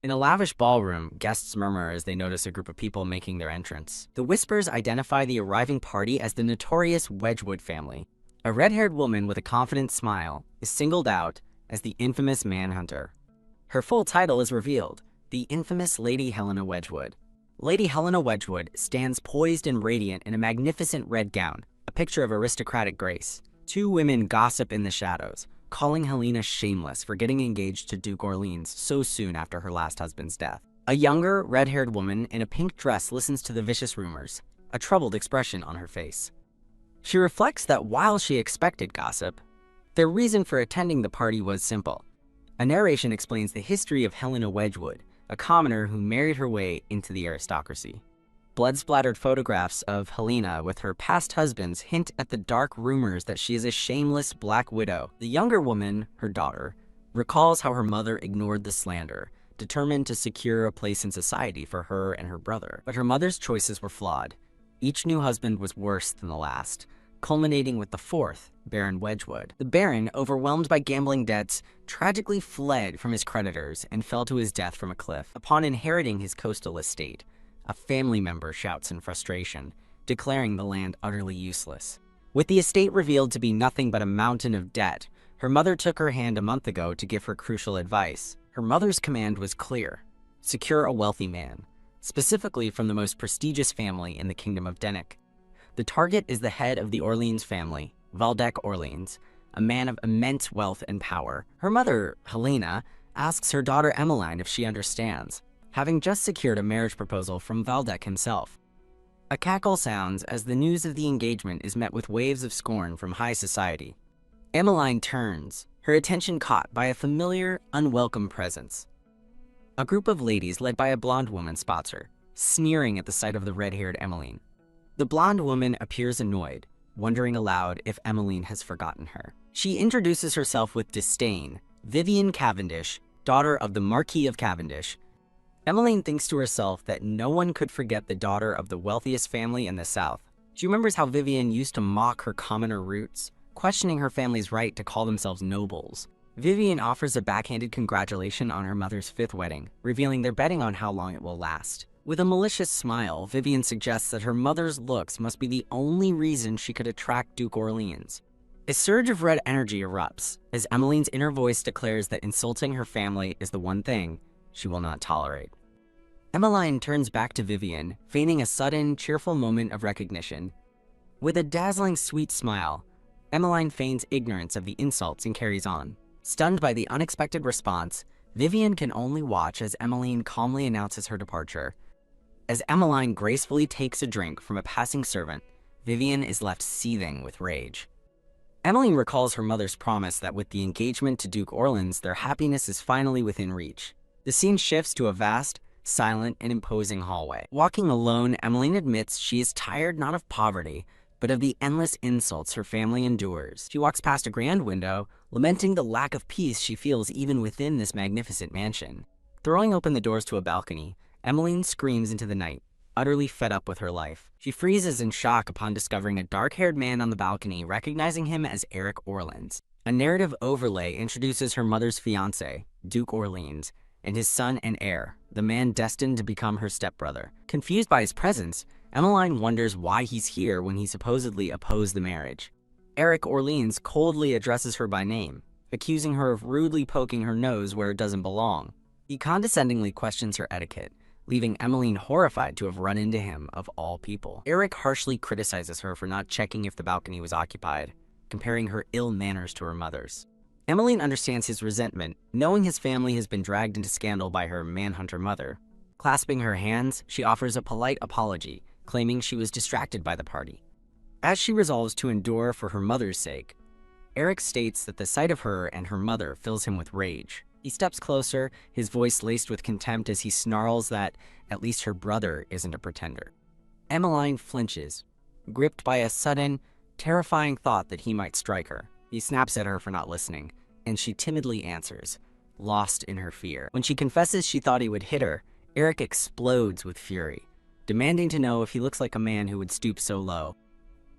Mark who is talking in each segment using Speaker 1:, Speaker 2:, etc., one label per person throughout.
Speaker 1: In a lavish ballroom, guests murmur as they notice a group of people making their entrance. The whispers identify the arriving party as the notorious Wedgwood family. A red-haired woman with a confident smile is singled out as the infamous Manhunter. Her full title is revealed: the infamous Lady Helena Wedgwood. Lady Helena Wedgwood stands poised and radiant in a magnificent red gown, a picture of aristocratic grace. Two women gossip in the shadows, calling Helena shameless for getting engaged to Duke Orleans so soon after her last husband's death. A younger, red-haired woman in a pink dress listens to the vicious rumors, a troubled expression on her face. She reflects that while she expected gossip, their reason for attending the party was simple. A narration explains the history of Helena Wedgwood, a commoner who married her way into the aristocracy. Blood-splattered photographs of Helena with her past husbands hint at the dark rumors that she is a shameless black widow. The younger woman, her daughter, recalls how her mother ignored the slander, determined to secure a place in society for her and her brother. But her mother's choices were flawed. Each new husband was worse than the last, culminating with the fourth, Baron Wedgwood. The Baron, overwhelmed by gambling debts, tragically fled from his creditors and fell to his death from a cliff. Upon inheriting his coastal estate, a family member shouts in frustration, declaring the land utterly useless. With the estate revealed to be nothing but a mountain of debt, her mother took her hand a month ago to give her crucial advice. Her mother's command was clear: secure a wealthy man, specifically from the most prestigious family in the Kingdom of Dennick. The target is the head of the Orleans family, Waldeck Orleans, a man of immense wealth and power. Her mother, Helena, asks her daughter Emmeline if she understands, having just secured a marriage proposal from Waldeck himself. A cackle sounds as the news of the engagement is met with waves of scorn from high society. Emmeline turns, her attention caught by a familiar, unwelcome presence. A group of ladies led by a blonde woman spots her, sneering at the sight of the red-haired Emmeline. The blonde woman appears annoyed, wondering aloud if Emmeline has forgotten her. She introduces herself with disdain: Vivian Cavendish, daughter of the Marquis of Cavendish. Emmeline thinks to herself that no one could forget the daughter of the wealthiest family in the South. She remembers how Vivian used to mock her commoner roots, questioning her family's right to call themselves nobles. Vivian offers a backhanded congratulation on her mother's fifth wedding, revealing they're betting on how long it will last. With a malicious smile, Vivian suggests that her mother's looks must be the only reason she could attract Duke Orleans. A surge of red energy erupts as Emmeline's inner voice declares that insulting her family is the one thing she will not tolerate. Emmeline turns back to Vivian, feigning a sudden, cheerful moment of recognition. With a dazzling, sweet smile, Emmeline feigns ignorance of the insults and carries on. Stunned by the unexpected response, Vivian can only watch as Emmeline calmly announces her departure. As Emmeline gracefully takes a drink from a passing servant, Vivian is left seething with rage. Emmeline recalls her mother's promise that with the engagement to Duke Orleans, their happiness is finally within reach. The scene shifts to a vast, silent, and imposing hallway. Walking alone, Emmeline admits she is tired not of poverty, but of the endless insults her family endures. She walks past a grand window, lamenting the lack of peace she feels even within this magnificent mansion. Throwing open the doors to a balcony, Emmeline screams into the night, utterly fed up with her life. She freezes in shock upon discovering a dark-haired man on the balcony, recognizing him as Eric Orleans. A narrative overlay introduces her mother's fiancé, Duke Orleans, and his son and heir, the man destined to become her stepbrother. Confused by his presence, Emmeline wonders why he's here when he supposedly opposed the marriage. Eric Orleans coldly addresses her by name, accusing her of rudely poking her nose where it doesn't belong. He condescendingly questions her etiquette, leaving Emmeline horrified to have run into him of all people. Eric harshly criticizes her for not checking if the balcony was occupied, comparing her ill manners to her mother's. Emmeline understands his resentment, knowing his family has been dragged into scandal by her manhunter mother. Clasping her hands, she offers a polite apology, claiming she was distracted by the party. As she resolves to endure for her mother's sake, Eric states that the sight of her and her mother fills him with rage. He steps closer, his voice laced with contempt as he snarls that at least her brother isn't a pretender. Emmeline flinches, gripped by a sudden, terrifying thought that he might strike her. He snaps at her for not listening, and she timidly answers, lost in her fear. When she confesses she thought he would hit her, Eric explodes with fury, demanding to know if he looks like a man who would stoop so low.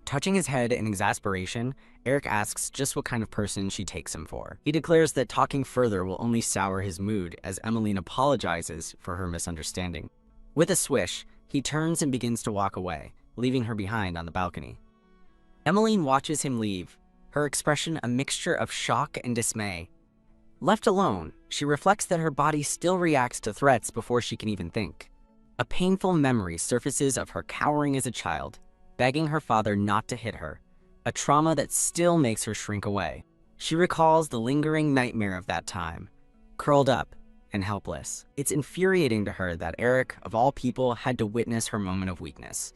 Speaker 1: Touching his head in exasperation, Eric asks just what kind of person she takes him for. He declares that talking further will only sour his mood as Emmeline apologizes for her misunderstanding. With a swish, he turns and begins to walk away, leaving her behind on the balcony. Emmeline watches him leave, her expression a mixture of shock and dismay. Left alone, she reflects that her body still reacts to threats before she can even think. A painful memory surfaces of her cowering as a child, begging her father not to hit her, a trauma that still makes her shrink away. She recalls the lingering nightmare of that time, curled up and helpless. It's infuriating to her that Eric, of all people, had to witness her moment of weakness.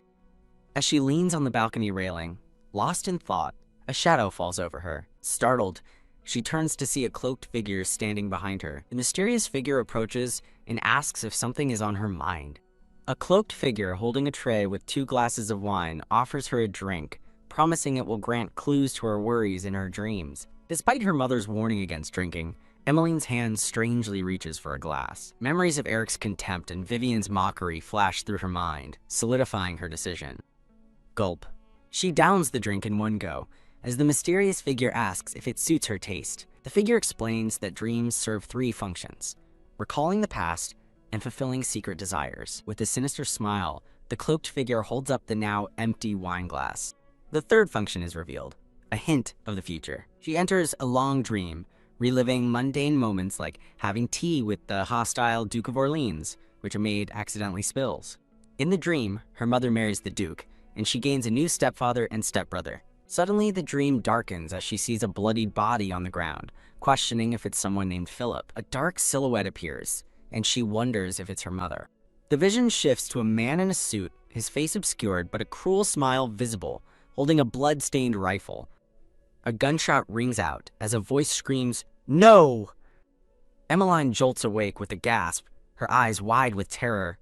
Speaker 1: As she leans on the balcony railing, lost in thought, a shadow falls over her. Startled, she turns to see a cloaked figure standing behind her. The mysterious figure approaches and asks if something is on her mind. A cloaked figure holding a tray with 2 glasses of wine offers her a drink, promising it will grant clues to her worries in her dreams. Despite her mother's warning against drinking, Emmeline's hand strangely reaches for a glass. Memories of Eric's contempt and Vivian's mockery flash through her mind, solidifying her decision. Gulp. She downs the drink in one go, as the mysterious figure asks if it suits her taste. The figure explains that dreams serve 3 functions: recalling the past and fulfilling secret desires. With a sinister smile, the cloaked figure holds up the now empty wine glass. The 3rd function is revealed, a hint of the future. She enters a long dream, reliving mundane moments like having tea with the hostile Duke of Orleans, which a maid accidentally spills. In the dream, her mother marries the Duke, and she gains a new stepfather and stepbrother. Suddenly, the dream darkens as she sees a bloodied body on the ground, questioning if it's someone named Philip. A dark silhouette appears, and she wonders if it's her mother. The vision shifts to a man in a suit, his face obscured but a cruel smile visible, holding a blood-stained rifle. A gunshot rings out as a voice screams, "No!" Emmeline jolts awake with a gasp, her eyes wide with terror.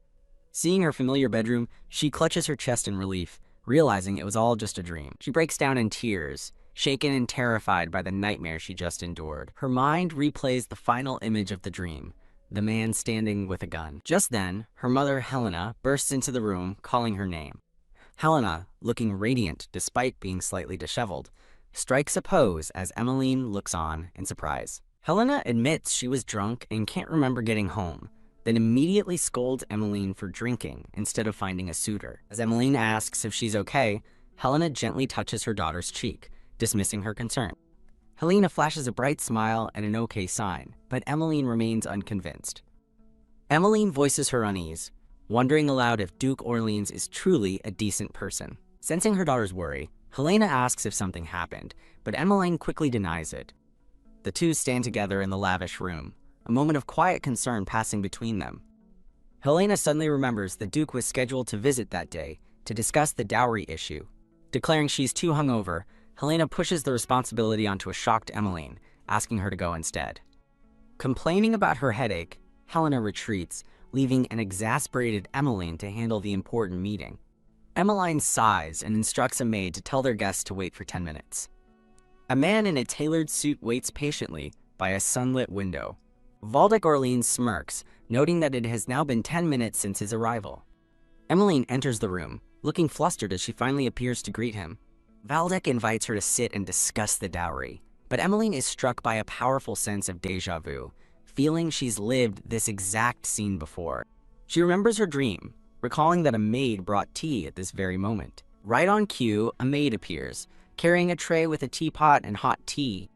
Speaker 1: Seeing her familiar bedroom, she clutches her chest in relief, realizing it was all just a dream. She breaks down in tears, shaken and terrified by the nightmare she just endured. Her mind replays the final image of the dream, the man standing with a gun. Just then, her mother, Helena, bursts into the room, calling her name. Helena, looking radiant despite being slightly disheveled, strikes a pose as Emmeline looks on in surprise. Helena admits she was drunk and can't remember getting home, then immediately scolds Emmeline for drinking instead of finding a suitor. As Emmeline asks if she's okay, Helena gently touches her daughter's cheek, dismissing her concern. Helena flashes a bright smile and an okay sign, but Emmeline remains unconvinced. Emmeline voices her unease, wondering aloud if Duke Orleans is truly a decent person. Sensing her daughter's worry, Helena asks if something happened, but Emmeline quickly denies it. The two stand together in the lavish room, a moment of quiet concern passing between them. Helena suddenly remembers the Duke was scheduled to visit that day to discuss the dowry issue. Declaring she's too hungover, Helena pushes the responsibility onto a shocked Emmeline, asking her to go instead. Complaining about her headache, Helena retreats, leaving an exasperated Emmeline to handle the important meeting. Emmeline sighs and instructs a maid to tell their guests to wait for 10 minutes. A man in a tailored suit waits patiently by a sunlit window. Waldeck Orleans smirks, noting that it has now been 10 minutes since his arrival. Emmeline enters the room, looking flustered as she finally appears to greet him. Waldeck invites her to sit and discuss the dowry, but Emmeline is struck by a powerful sense of déjà vu, feeling she's lived this exact scene before. She remembers her dream, recalling that a maid brought tea at this very moment. Right on cue, a maid appears, carrying a tray with a teapot and hot tea.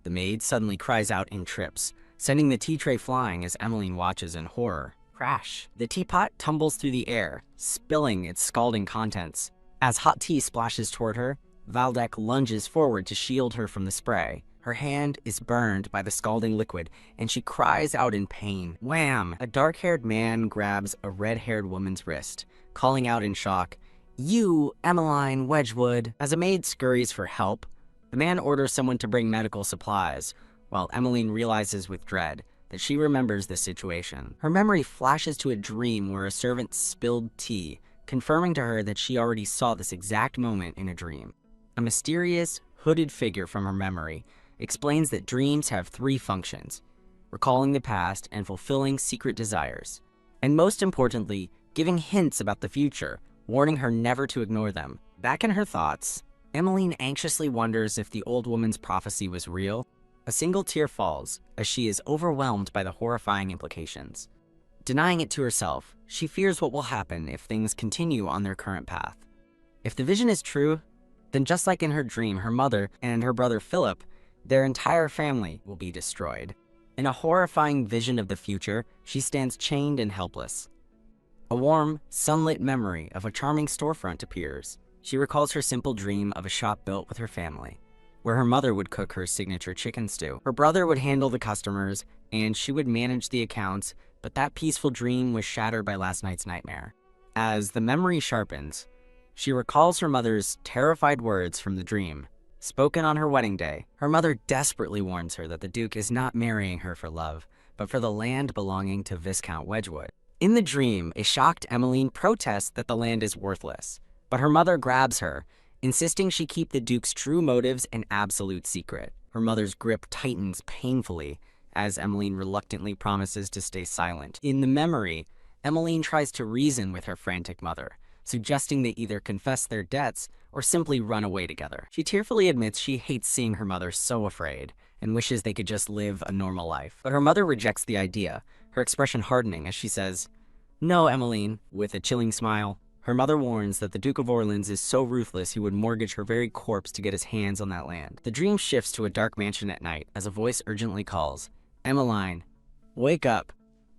Speaker 1: The maid suddenly cries out and trips, sending the tea tray flying as Emmeline watches in horror. Crash! The teapot tumbles through the air, spilling its scalding contents. As hot tea splashes toward her, Waldeck lunges forward to shield her from the spray. Her hand is burned by the scalding liquid, and she cries out in pain. Wham! A dark-haired man grabs a red-haired woman's wrist, calling out in shock, "You, Emmeline Wedgwood!" As a maid scurries for help, the man orders someone to bring medical supplies, while Emmeline realizes with dread that she remembers this situation. Her memory flashes to a dream where a servant spilled tea, confirming to her that she already saw this exact moment in a dream. A mysterious, hooded figure from her memory explains that dreams have 3 functions: recalling the past and fulfilling secret desires, and most importantly, giving hints about the future, warning her never to ignore them. Back in her thoughts, Emmeline anxiously wonders if the old woman's prophecy was real. A single tear falls as she is overwhelmed by the horrifying implications. Denying it to herself, she fears what will happen if things continue on their current path. If the vision is true, then just like in her dream, her mother and her brother Philip, their entire family will be destroyed. In a horrifying vision of the future, she stands chained and helpless. A warm, sunlit memory of a charming storefront appears. She recalls her simple dream of a shop built with her family, where her mother would cook her signature chicken stew. Her brother would handle the customers, and she would manage the accounts, but that peaceful dream was shattered by last night's nightmare. As the memory sharpens, she recalls her mother's terrified words from the dream, spoken on her wedding day. Her mother desperately warns her that the Duke is not marrying her for love, but for the land belonging to Viscount Wedgwood. In the dream, a shocked Emmeline protests that the land is worthless, but her mother grabs her, insisting she keep the Duke's true motives an absolute secret. Her mother's grip tightens painfully as Emmeline reluctantly promises to stay silent. In the memory, Emmeline tries to reason with her frantic mother, suggesting they either confess their debts or simply run away together. She tearfully admits she hates seeing her mother so afraid and wishes they could just live a normal life. But her mother rejects the idea, her expression hardening as she says, "No, Emmeline," with a chilling smile. Her mother warns that the Duke of Orleans is so ruthless he would mortgage her very corpse to get his hands on that land. The dream shifts to a dark mansion at night as a voice urgently calls, "Emmeline, wake up."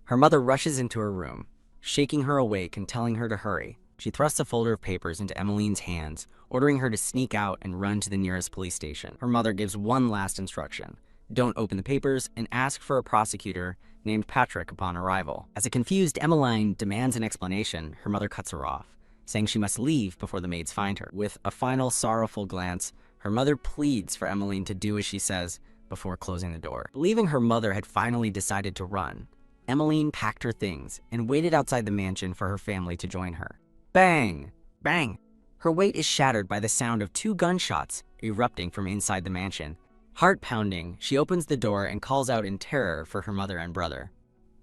Speaker 1: Her mother rushes into her room, shaking her awake and telling her to hurry. She thrusts a folder of papers into Emmeline's hands, ordering her to sneak out and run to the nearest police station. Her mother gives one last instruction: don't open the papers and ask for a prosecutor named Patrick upon arrival. As a confused Emmeline demands an explanation, her mother cuts her off, saying she must leave before the maids find her. With a final sorrowful glance, her mother pleads for Emmeline to do as she says before closing the door. Believing her mother had finally decided to run, Emmeline packed her things and waited outside the mansion for her family to join her. Bang! Bang! Her weight is shattered by the sound of 2 gunshots erupting from inside the mansion. Heart pounding, she opens the door and calls out in terror for her mother and brother.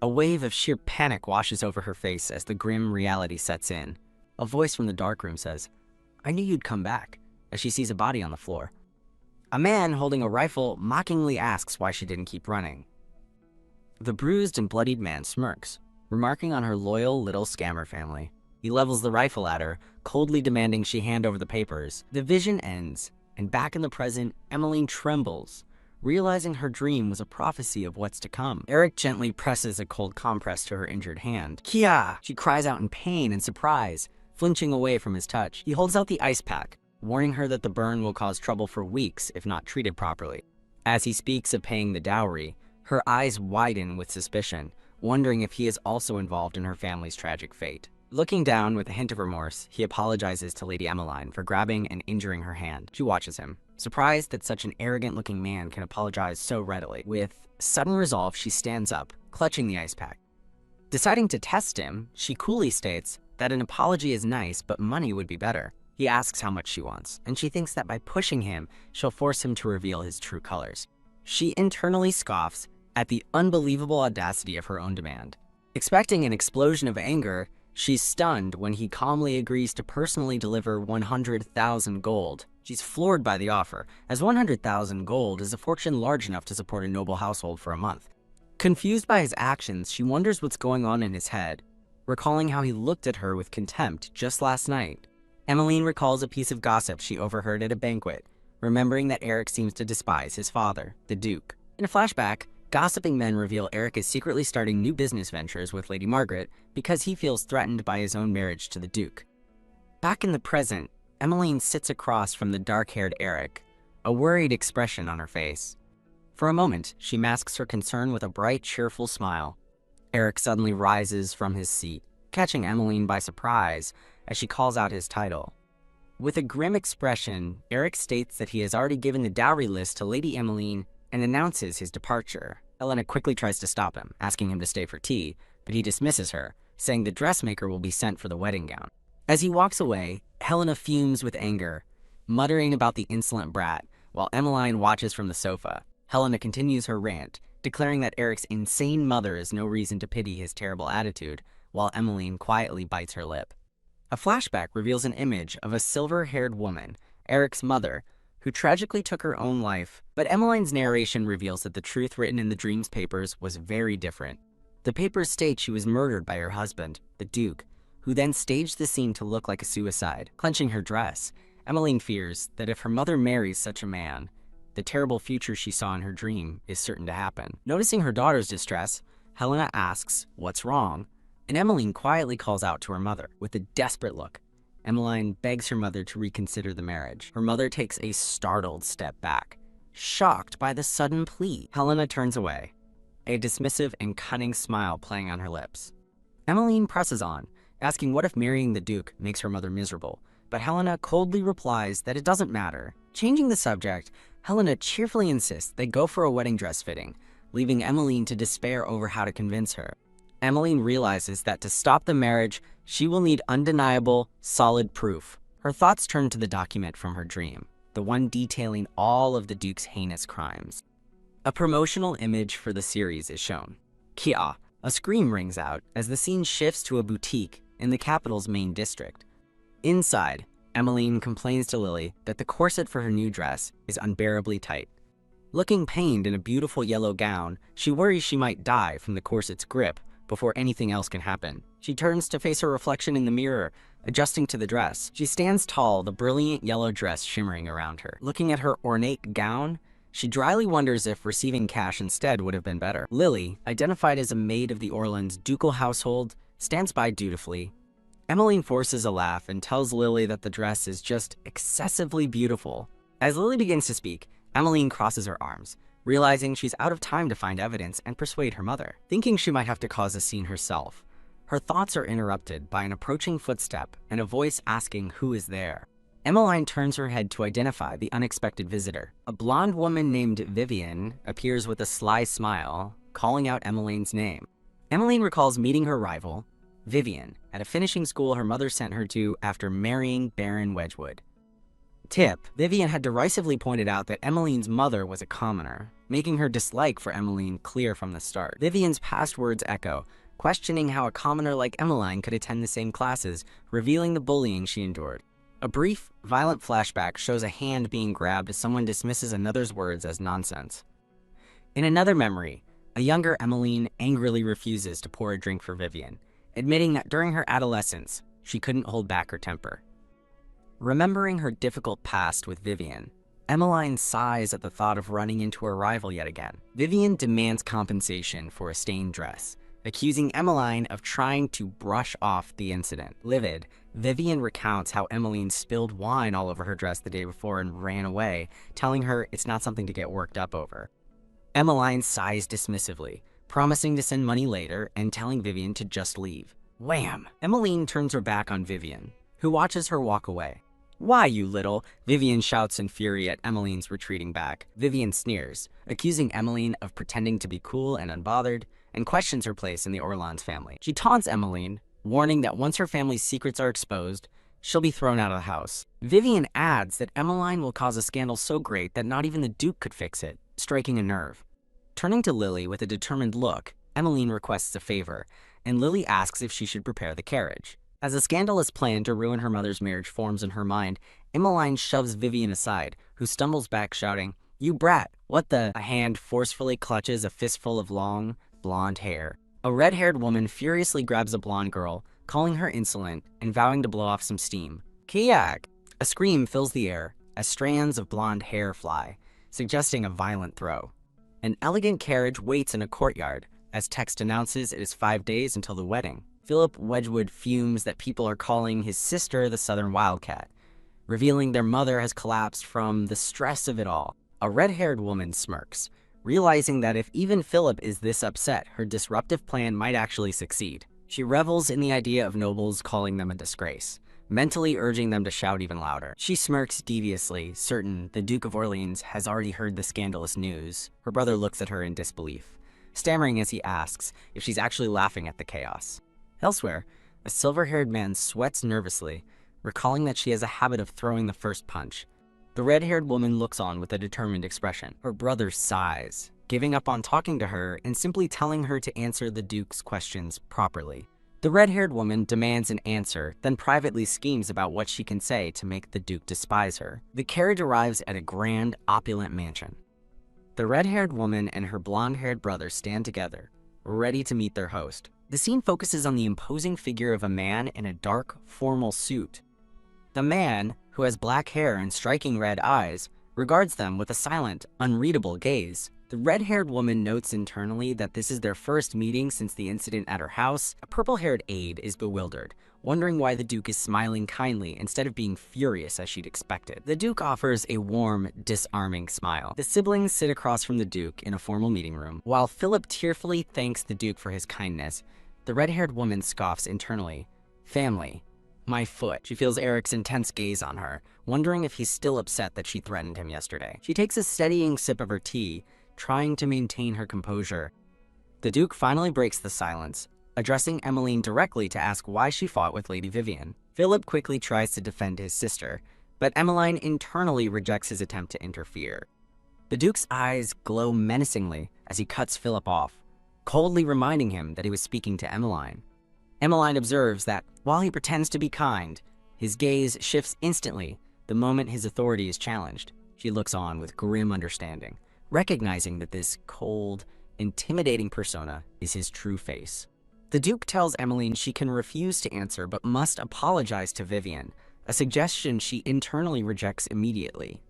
Speaker 1: A wave of sheer panic washes over her face as the grim reality sets in. A voice from the darkroom says, "I knew you'd come back," as she sees a body on the floor. A man holding a rifle mockingly asks why she didn't keep running. The bruised and bloodied man smirks, remarking on her loyal little scammer family. He levels the rifle at her, coldly demanding she hand over the papers. The vision ends, and back in the present, Emmeline trembles, realizing her dream was a prophecy of what's to come. Eric gently presses a cold compress to her injured hand. "Kia!" She cries out in pain and surprise, flinching away from his touch. He holds out the ice pack, warning her that the burn will cause trouble for weeks if not treated properly. As he speaks of paying the dowry, her eyes widen with suspicion, wondering if he is also involved in her family's tragic fate. Looking down with a hint of remorse, he apologizes to Lady Emmeline for grabbing and injuring her hand. She watches him, surprised that such an arrogant-looking man can apologize so readily. With sudden resolve, she stands up, clutching the ice pack. Deciding to test him, she coolly states that an apology is nice, but money would be better. He asks how much she wants, and she thinks that by pushing him, she'll force him to reveal his true colors. She internally scoffs at the unbelievable audacity of her own demand. Expecting an explosion of anger, she's stunned when he calmly agrees to personally deliver 100,000 gold. She's floored by the offer, as 100,000 gold is a fortune large enough to support a noble household for a month. Confused by his actions, she wonders what's going on in his head, recalling how he looked at her with contempt just last night. Emmeline recalls a piece of gossip she overheard at a banquet, remembering that Eric seems to despise his father, the Duke. In a flashback, gossiping men reveal Eric is secretly starting new business ventures with Lady Margaret because he feels threatened by his own marriage to the Duke. Back in the present, Emmeline sits across from the dark-haired Eric, a worried expression on her face. For a moment, she masks her concern with a bright, cheerful smile. Eric suddenly rises from his seat, catching Emmeline by surprise as she calls out his title. With a grim expression, Eric states that he has already given the dowry list to Lady Emmeline and announces his departure. Helena quickly tries to stop him, asking him to stay for tea, but he dismisses her, saying the dressmaker will be sent for the wedding gown. As he walks away, Helena fumes with anger, muttering about the insolent brat, while Emmeline watches from the sofa. Helena continues her rant, declaring that Eric's insane mother is no reason to pity his terrible attitude, while Emmeline quietly bites her lip. A flashback reveals an image of a silver-haired woman Eric's mother, who tragically took her own life. But Emmeline's narration reveals that the truth written in the dream's papers was very different. The papers state she was murdered by her husband, the Duke, who then staged the scene to look like a suicide. Clenching her dress, Emmeline fears that if her mother marries such a man, the terrible future she saw in her dream is certain to happen. Noticing her daughter's distress, Helena asks what's wrong, and Emmeline quietly calls out to her mother. With a desperate look, Emmeline begs her mother to reconsider the marriage. Her mother takes a startled step back, shocked by the sudden plea. Helena turns away, a dismissive and cunning smile playing on her lips. Emmeline presses on, asking what if marrying the Duke makes her mother miserable, but Helena coldly replies that it doesn't matter. Changing the subject, Helena cheerfully insists they go for a wedding dress fitting, leaving Emmeline to despair over how to convince her. Emmeline realizes that to stop the marriage, she will need undeniable, solid proof. Her thoughts turn to the document from her dream, the one detailing all of the Duke's heinous crimes. A promotional image for the series is shown. Kia! A scream rings out as the scene shifts to a boutique in the capital's main district. Inside, Emmeline complains to Lily that the corset for her new dress is unbearably tight. Looking pained in a beautiful yellow gown, she worries she might die from the corset's grip before anything else can happen. She turns to face her reflection in the mirror, adjusting to the dress. She stands tall, the brilliant yellow dress shimmering around her. Looking at her ornate gown, she dryly wonders if receiving cash instead would have been better. Lily, identified as a maid of the Orlands' ducal household, stands by dutifully. Emmeline forces a laugh and tells Lily that the dress is just excessively beautiful. As Lily begins to speak, Emmeline crosses her arms, realizing she's out of time to find evidence and persuade her mother. Thinking she might have to cause a scene herself, her thoughts are interrupted by an approaching footstep and a voice asking who is there. Emmeline turns her head to identify the unexpected visitor. A blonde woman named Vivian appears with a sly smile, calling out Emmeline's name. Emmeline recalls meeting her rival, Vivian, at a finishing school her mother sent her to after marrying Baron Wedgwood. Tip: Vivian had derisively pointed out that Emmeline's mother was a commoner, making her dislike for Emmeline clear from the start. Vivian's past words echo, questioning how a commoner like Emmeline could attend the same classes, revealing the bullying she endured. A brief, violent flashback shows a hand being grabbed as someone dismisses another's words as nonsense. In another memory, a younger Emmeline angrily refuses to pour a drink for Vivian, admitting that during her adolescence, she couldn't hold back her temper. Remembering her difficult past with Vivian, Emmeline sighs at the thought of running into her rival yet again. Vivian demands compensation for a stained dress, accusing Emmeline of trying to brush off the incident. Livid, Vivian recounts how Emmeline spilled wine all over her dress the day before and ran away, telling her it's not something to get worked up over. Emmeline sighs dismissively, promising to send money later and telling Vivian to just leave. Wham! Emmeline turns her back on Vivian, who watches her walk away. Why, you little? Vivian shouts in fury at Emmeline's retreating back. Vivian sneers, accusing Emmeline of pretending to be cool and unbothered, and questions her place in the Orlands family. She taunts Emmeline, warning that once her family's secrets are exposed, she'll be thrown out of the house. Vivian adds that Emmeline will cause a scandal so great that not even the Duke could fix it, striking a nerve. Turning to Lily with a determined look, Emmeline requests a favor, and Lily asks if she should prepare the carriage. As a scandalous plan to ruin her mother's marriage forms in her mind, Emmeline shoves Vivian aside, who stumbles back shouting, "You brat, what the?" A hand forcefully clutches a fistful of long, blonde hair. A red-haired woman furiously grabs a blonde girl, calling her insolent and vowing to blow off some steam. Kiak! A scream fills the air as strands of blonde hair fly, suggesting a violent throw. An elegant carriage waits in a courtyard as text announces it is 5 days until the wedding. Philip Wedgwood fumes that people are calling his sister the Southern Wildcat, revealing their mother has collapsed from the stress of it all. A red-haired woman smirks, realizing that if even Philip is this upset, her disruptive plan might actually succeed. She revels in the idea of nobles calling them a disgrace, mentally urging them to shout even louder. She smirks deviously, certain the Duke of Orleans has already heard the scandalous news. Her brother looks at her in disbelief, stammering as he asks if she's actually laughing at the chaos. Elsewhere, a silver-haired man sweats nervously, recalling that she has a habit of throwing the first punch. The red-haired woman looks on with a determined expression. Her brother sighs, giving up on talking to her and simply telling her to answer the Duke's questions properly. The red-haired woman demands an answer, then privately schemes about what she can say to make the Duke despise her. The carriage arrives at a grand, opulent mansion. The red-haired woman and her blonde-haired brother stand together, ready to meet their host. The scene focuses on the imposing figure of a man in a dark, formal suit. The man, who has black hair and striking red eyes, regards them with a silent, unreadable gaze. The red-haired woman notes internally that this is their first meeting since the incident at her house. A purple-haired aide is bewildered, wondering why the Duke is smiling kindly instead of being furious as she'd expected. The Duke offers a warm, disarming smile. The siblings sit across from the Duke in a formal meeting room. While Philip tearfully thanks the Duke for his kindness, the red-haired woman scoffs internally. Family. My foot. She feels Eric's intense gaze on her, wondering if he's still upset that she threatened him yesterday. She takes a steadying sip of her tea, trying to maintain her composure. The Duke finally breaks the silence, addressing Emmeline directly to ask why she fought with Lady Vivian. Philip quickly tries to defend his sister, but Emmeline internally rejects his attempt to interfere. The Duke's eyes glow menacingly as he cuts Philip off, coldly reminding him that he was speaking to Emmeline. Emmeline observes that, while he pretends to be kind, his gaze shifts instantly the moment his authority is challenged. She looks on with grim understanding, recognizing that this cold, intimidating persona is his true face. The Duke tells Emmeline she can refuse to answer but must apologize to Vivian, a suggestion she internally rejects immediately.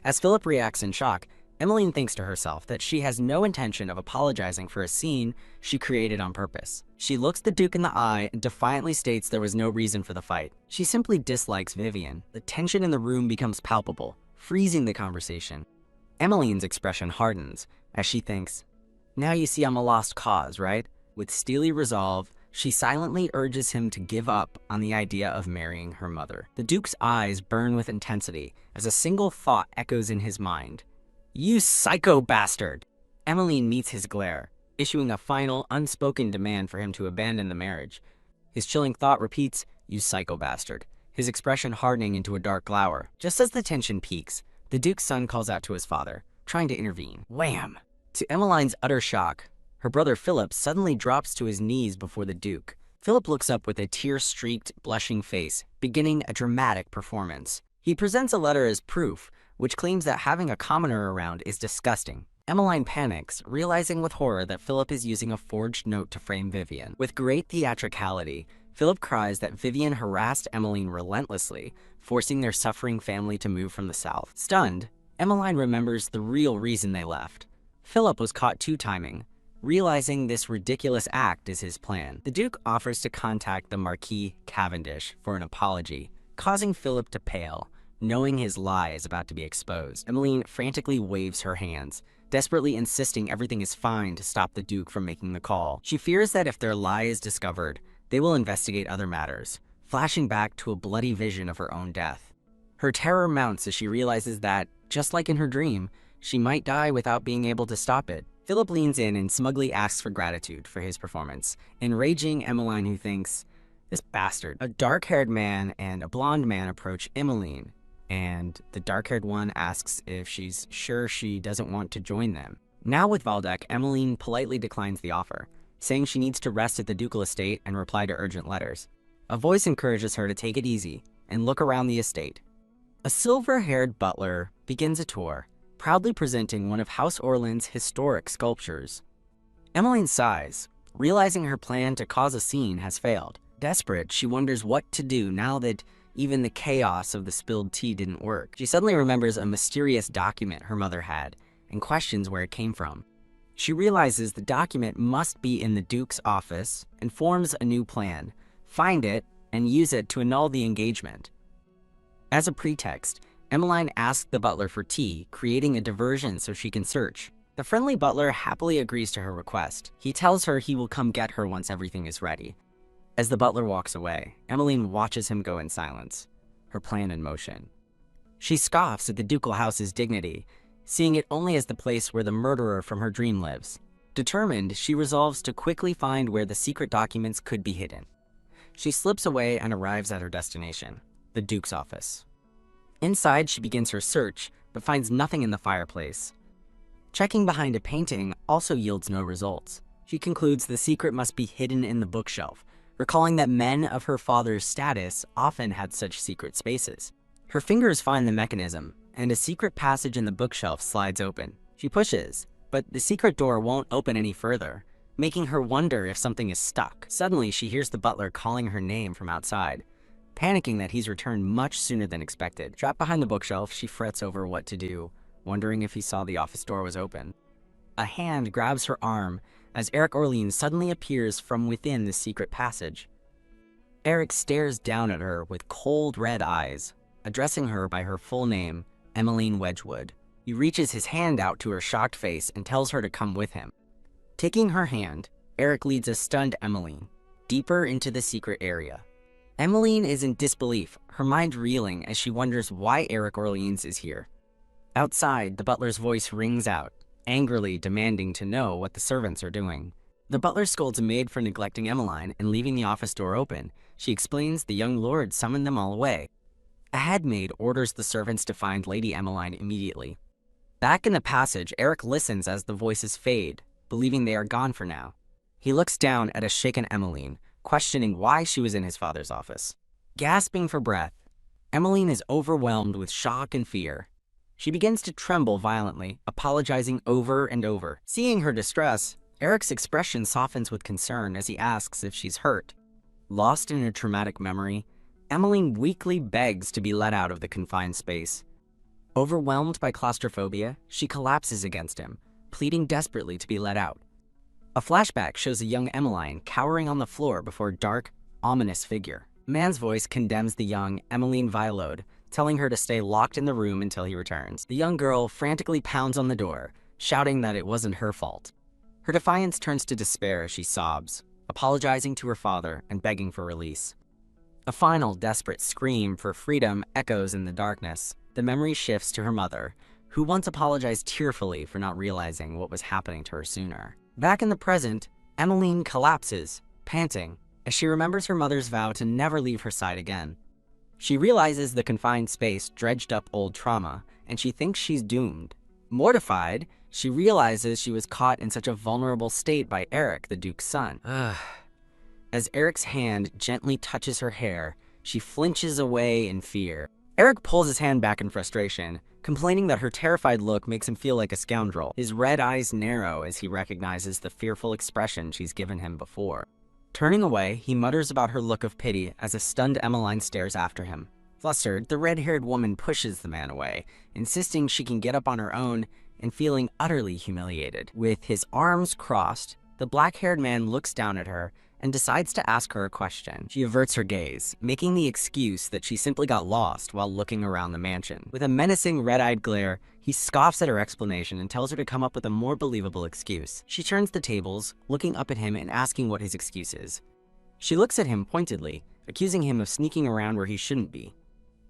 Speaker 1: As Philip reacts in shock, Emmeline thinks to herself that she has no intention of apologizing for a scene she created on purpose. She looks the Duke in the eye and defiantly states there was no reason for the fight. She simply dislikes Vivian. The tension in the room becomes palpable, freezing the conversation. Emmeline's expression hardens as she thinks, "Now you see I'm a lost cause, right?" With steely resolve, she silently urges him to give up on the idea of marrying her mother. The Duke's eyes burn with intensity as a single thought echoes in his mind. "You psycho bastard!" Emmeline meets his glare, issuing a final, unspoken demand for him to abandon the marriage. His chilling thought repeats, "You psycho bastard," his expression hardening into a dark glower. Just as the tension peaks, the Duke's son calls out to his father, trying to intervene. Wham! To Emmeline's utter shock, her brother Philip suddenly drops to his knees before the Duke. Philip looks up with a tear-streaked, blushing face, beginning a dramatic performance. He presents a letter as proof, which claims that having a commoner around is disgusting. Emmeline panics, realizing with horror that Philip is using a forged note to frame Vivian. With great theatricality, Philip cries that Vivian harassed Emmeline relentlessly, forcing their suffering family to move from the south. Stunned, Emmeline remembers the real reason they left. Philip was caught two-timing, realizing this ridiculous act is his plan. The Duke offers to contact the Marquis Cavendish for an apology, causing Philip to pale, knowing his lie is about to be exposed. Emmeline frantically waves her hands, desperately insisting everything is fine to stop the Duke from making the call. She fears that if their lie is discovered, they will investigate other matters, flashing back to a bloody vision of her own death. Her terror mounts as she realizes that, just like in her dream, she might die without being able to stop it. Philip leans in and smugly asks for gratitude for his performance, enraging Emmeline, who thinks, "This bastard." A dark-haired man and a blonde man approach Emmeline, and the dark-haired one asks if she's sure she doesn't want to join them. Now with Waldeck, Emmeline politely declines the offer, saying she needs to rest at the ducal estate and reply to urgent letters. A voice encourages her to take it easy and look around the estate. A silver-haired butler begins a tour, proudly presenting one of House Orland's historic sculptures. Emmeline sighs, realizing her plan to cause a scene has failed. Desperate, she wonders what to do now that even the chaos of the spilled tea didn't work. She suddenly remembers a mysterious document her mother had and questions where it came from. She realizes the document must be in the Duke's office and forms a new plan: find it and use it to annul the engagement. As a pretext, Emmeline asks the butler for tea, creating a diversion so she can search. The friendly butler happily agrees to her request. He tells her he will come get her once everything is ready. As the butler walks away, Emmeline watches him go in silence, her plan in motion. She scoffs at the ducal house's dignity, seeing it only as the place where the murderer from her dream lives. Determined, she resolves to quickly find where the secret documents could be hidden. She slips away and arrives at her destination, the Duke's office. Inside, she begins her search, but finds nothing in the fireplace. Checking behind a painting also yields no results. She concludes the secret must be hidden in the bookshelf, recalling that men of her father's status often had such secret spaces. Her fingers find the mechanism, and a secret passage in the bookshelf slides open. She pushes, but the secret door won't open any further, making her wonder if something is stuck. Suddenly, she hears the butler calling her name from outside, panicking that he's returned much sooner than expected. Trapped behind the bookshelf, she frets over what to do, wondering if he saw the office door was open. A hand grabs her arm as Eric Orleans suddenly appears from within the secret passage. Eric stares down at her with cold red eyes, addressing her by her full name, Emmeline Wedgwood. He reaches his hand out to her shocked face and tells her to come with him. Taking her hand, Eric leads a stunned Emmeline deeper into the secret area. Emmeline is in disbelief, her mind reeling as she wonders why Eric Orleans is here. Outside, the butler's voice rings out, angrily demanding to know what the servants are doing. The butler scolds a maid for neglecting Emmeline and leaving the office door open. She explains the young lord summoned them all away. A head maid orders the servants to find Lady Emmeline immediately. Back in the passage, Eric listens as the voices fade, believing they are gone for now. He looks down at a shaken Emmeline, questioning why she was in his father's office. Gasping for breath, Emmeline is overwhelmed with shock and fear. She begins to tremble violently, apologizing over and over. Seeing her distress, Eric's expression softens with concern as he asks if she's hurt. Lost in a traumatic memory, Emmeline weakly begs to be let out of the confined space. Overwhelmed by claustrophobia, she collapses against him, pleading desperately to be let out. A flashback shows a young Emmeline cowering on the floor before a dark, ominous figure. A man's voice condemns the young Emmeline Violode, telling her to stay locked in the room until he returns. The young girl frantically pounds on the door, shouting that it wasn't her fault. Her defiance turns to despair as she sobs, apologizing to her father and begging for release. A final desperate scream for freedom echoes in the darkness. The memory shifts to her mother, who once apologized tearfully for not realizing what was happening to her sooner. Back in the present, Emmeline collapses, panting, as she remembers her mother's vow to never leave her side again. She realizes the confined space dredged up old trauma, and she thinks she's doomed. Mortified, she realizes she was caught in such a vulnerable state by Eric, the Duke's son. As Eric's hand gently touches her hair, she flinches away in fear. Eric pulls his hand back in frustration, complaining that her terrified look makes him feel like a scoundrel. His red eyes narrow as he recognizes the fearful expression she's given him before. Turning away, he mutters about her look of pity as a stunned Emmeline stares after him. Flustered, the red-haired woman pushes the man away, insisting she can get up on her own and feeling utterly humiliated. With his arms crossed, the black-haired man looks down at her and decides to ask her a question. She averts her gaze, making the excuse that she simply got lost while looking around the mansion. With a menacing red-eyed glare, he scoffs at her explanation and tells her to come up with a more believable excuse. She turns the tables, looking up at him and asking what his excuse is. She looks at him pointedly, accusing him of sneaking around where he shouldn't be.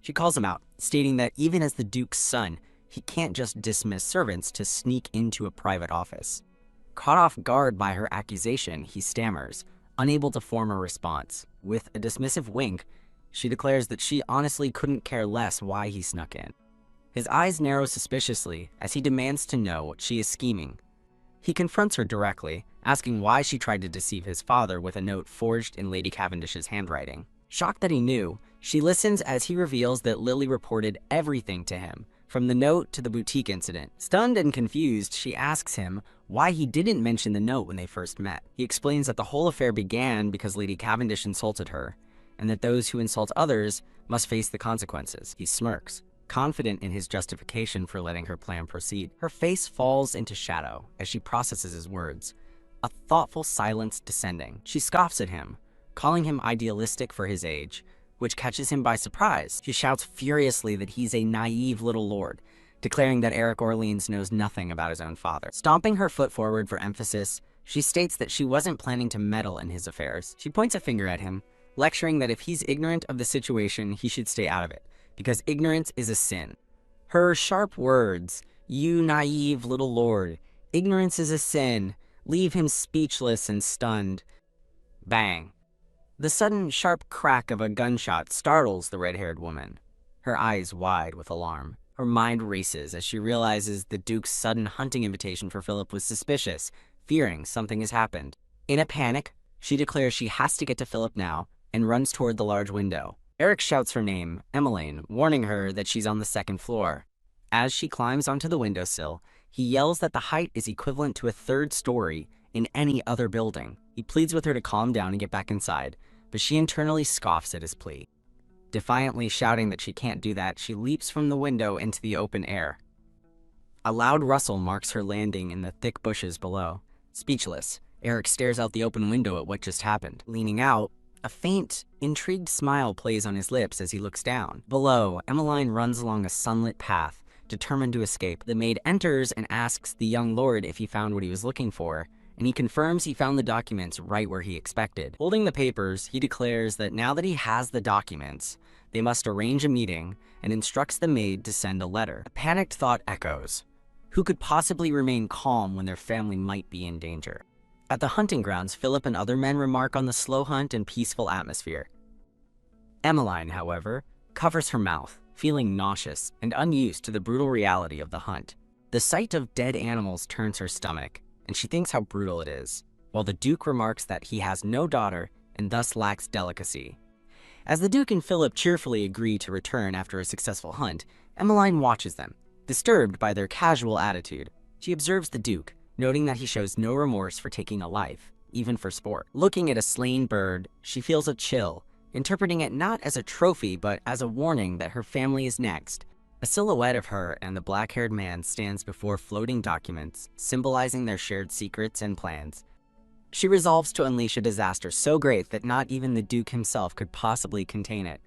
Speaker 1: She calls him out, stating that even as the Duke's son, he can't just dismiss servants to sneak into a private office. Caught off guard by her accusation, he stammers, unable to form a response. With a dismissive wink, she declares that she honestly couldn't care less why he snuck in. His eyes narrow suspiciously as he demands to know what she is scheming. He confronts her directly, asking why she tried to deceive his father with a note forged in Lady Cavendish's handwriting. Shocked that he knew, she listens as he reveals that Lily reported everything to him, from the note to the boutique incident. Stunned and confused, she asks him why he didn't mention the note when they first met. He explains that the whole affair began because Lady Cavendish insulted her, and that those who insult others must face the consequences. He smirks, confident in his justification for letting her plan proceed. Her face falls into shadow as she processes his words, a thoughtful silence descending. She scoffs at him, calling him idealistic for his age, which catches him by surprise. She shouts furiously that he's a naive little lord, declaring that Eric Orleans knows nothing about his own father. Stomping her foot forward for emphasis, she states that she wasn't planning to meddle in his affairs. She points a finger at him, lecturing that if he's ignorant of the situation, he should stay out of it, because ignorance is a sin. Her sharp words, "You naive little lord, ignorance is a sin," leave him speechless and stunned. Bang. The sudden, sharp crack of a gunshot startles the red-haired woman, her eyes wide with alarm. Her mind races as she realizes the Duke's sudden hunting invitation for Philip was suspicious, fearing something has happened. In a panic, She declares she has to get to Philip now and runs toward the large window. Eric shouts her name, Emmeline, warning her that she's on the second floor. As she climbs onto the windowsill, he yells that the height is equivalent to a third story in any other building. He pleads with her to calm down and get back inside, but she internally scoffs at his plea. Defiantly shouting that she can't do that, she leaps from the window into the open air. A loud rustle marks her landing in the thick bushes below. Speechless, Eric stares out the open window at what just happened. Leaning out, a faint, intrigued smile plays on his lips as he looks down. Below, Emmeline runs along a sunlit path, determined to escape. The maid enters and asks the young lord if he found what he was looking for, and he confirms he found the documents right where he expected. Holding the papers, he declares that now that he has the documents, they must arrange a meeting and instructs the maid to send a letter. A panicked thought echoes. Who could possibly remain calm when their family might be in danger? At the hunting grounds, Philip and other men remark on the slow hunt and peaceful atmosphere. Emmeline, however, covers her mouth, feeling nauseous and unused to the brutal reality of the hunt. The sight of dead animals turns her stomach, and she thinks how brutal it is, while the Duke remarks that he has no daughter and thus lacks delicacy. As the Duke and Philip cheerfully agree to return after a successful hunt, Emmeline watches them, disturbed by their casual attitude. She observes the Duke, noting that he shows no remorse for taking a life, even for sport. Looking at a slain bird, she feels a chill, interpreting it not as a trophy but as a warning that her family is next. A silhouette of her and the black-haired man stands before floating documents, symbolizing their shared secrets and plans. She resolves to unleash a disaster so great that not even the Duke himself could possibly contain it.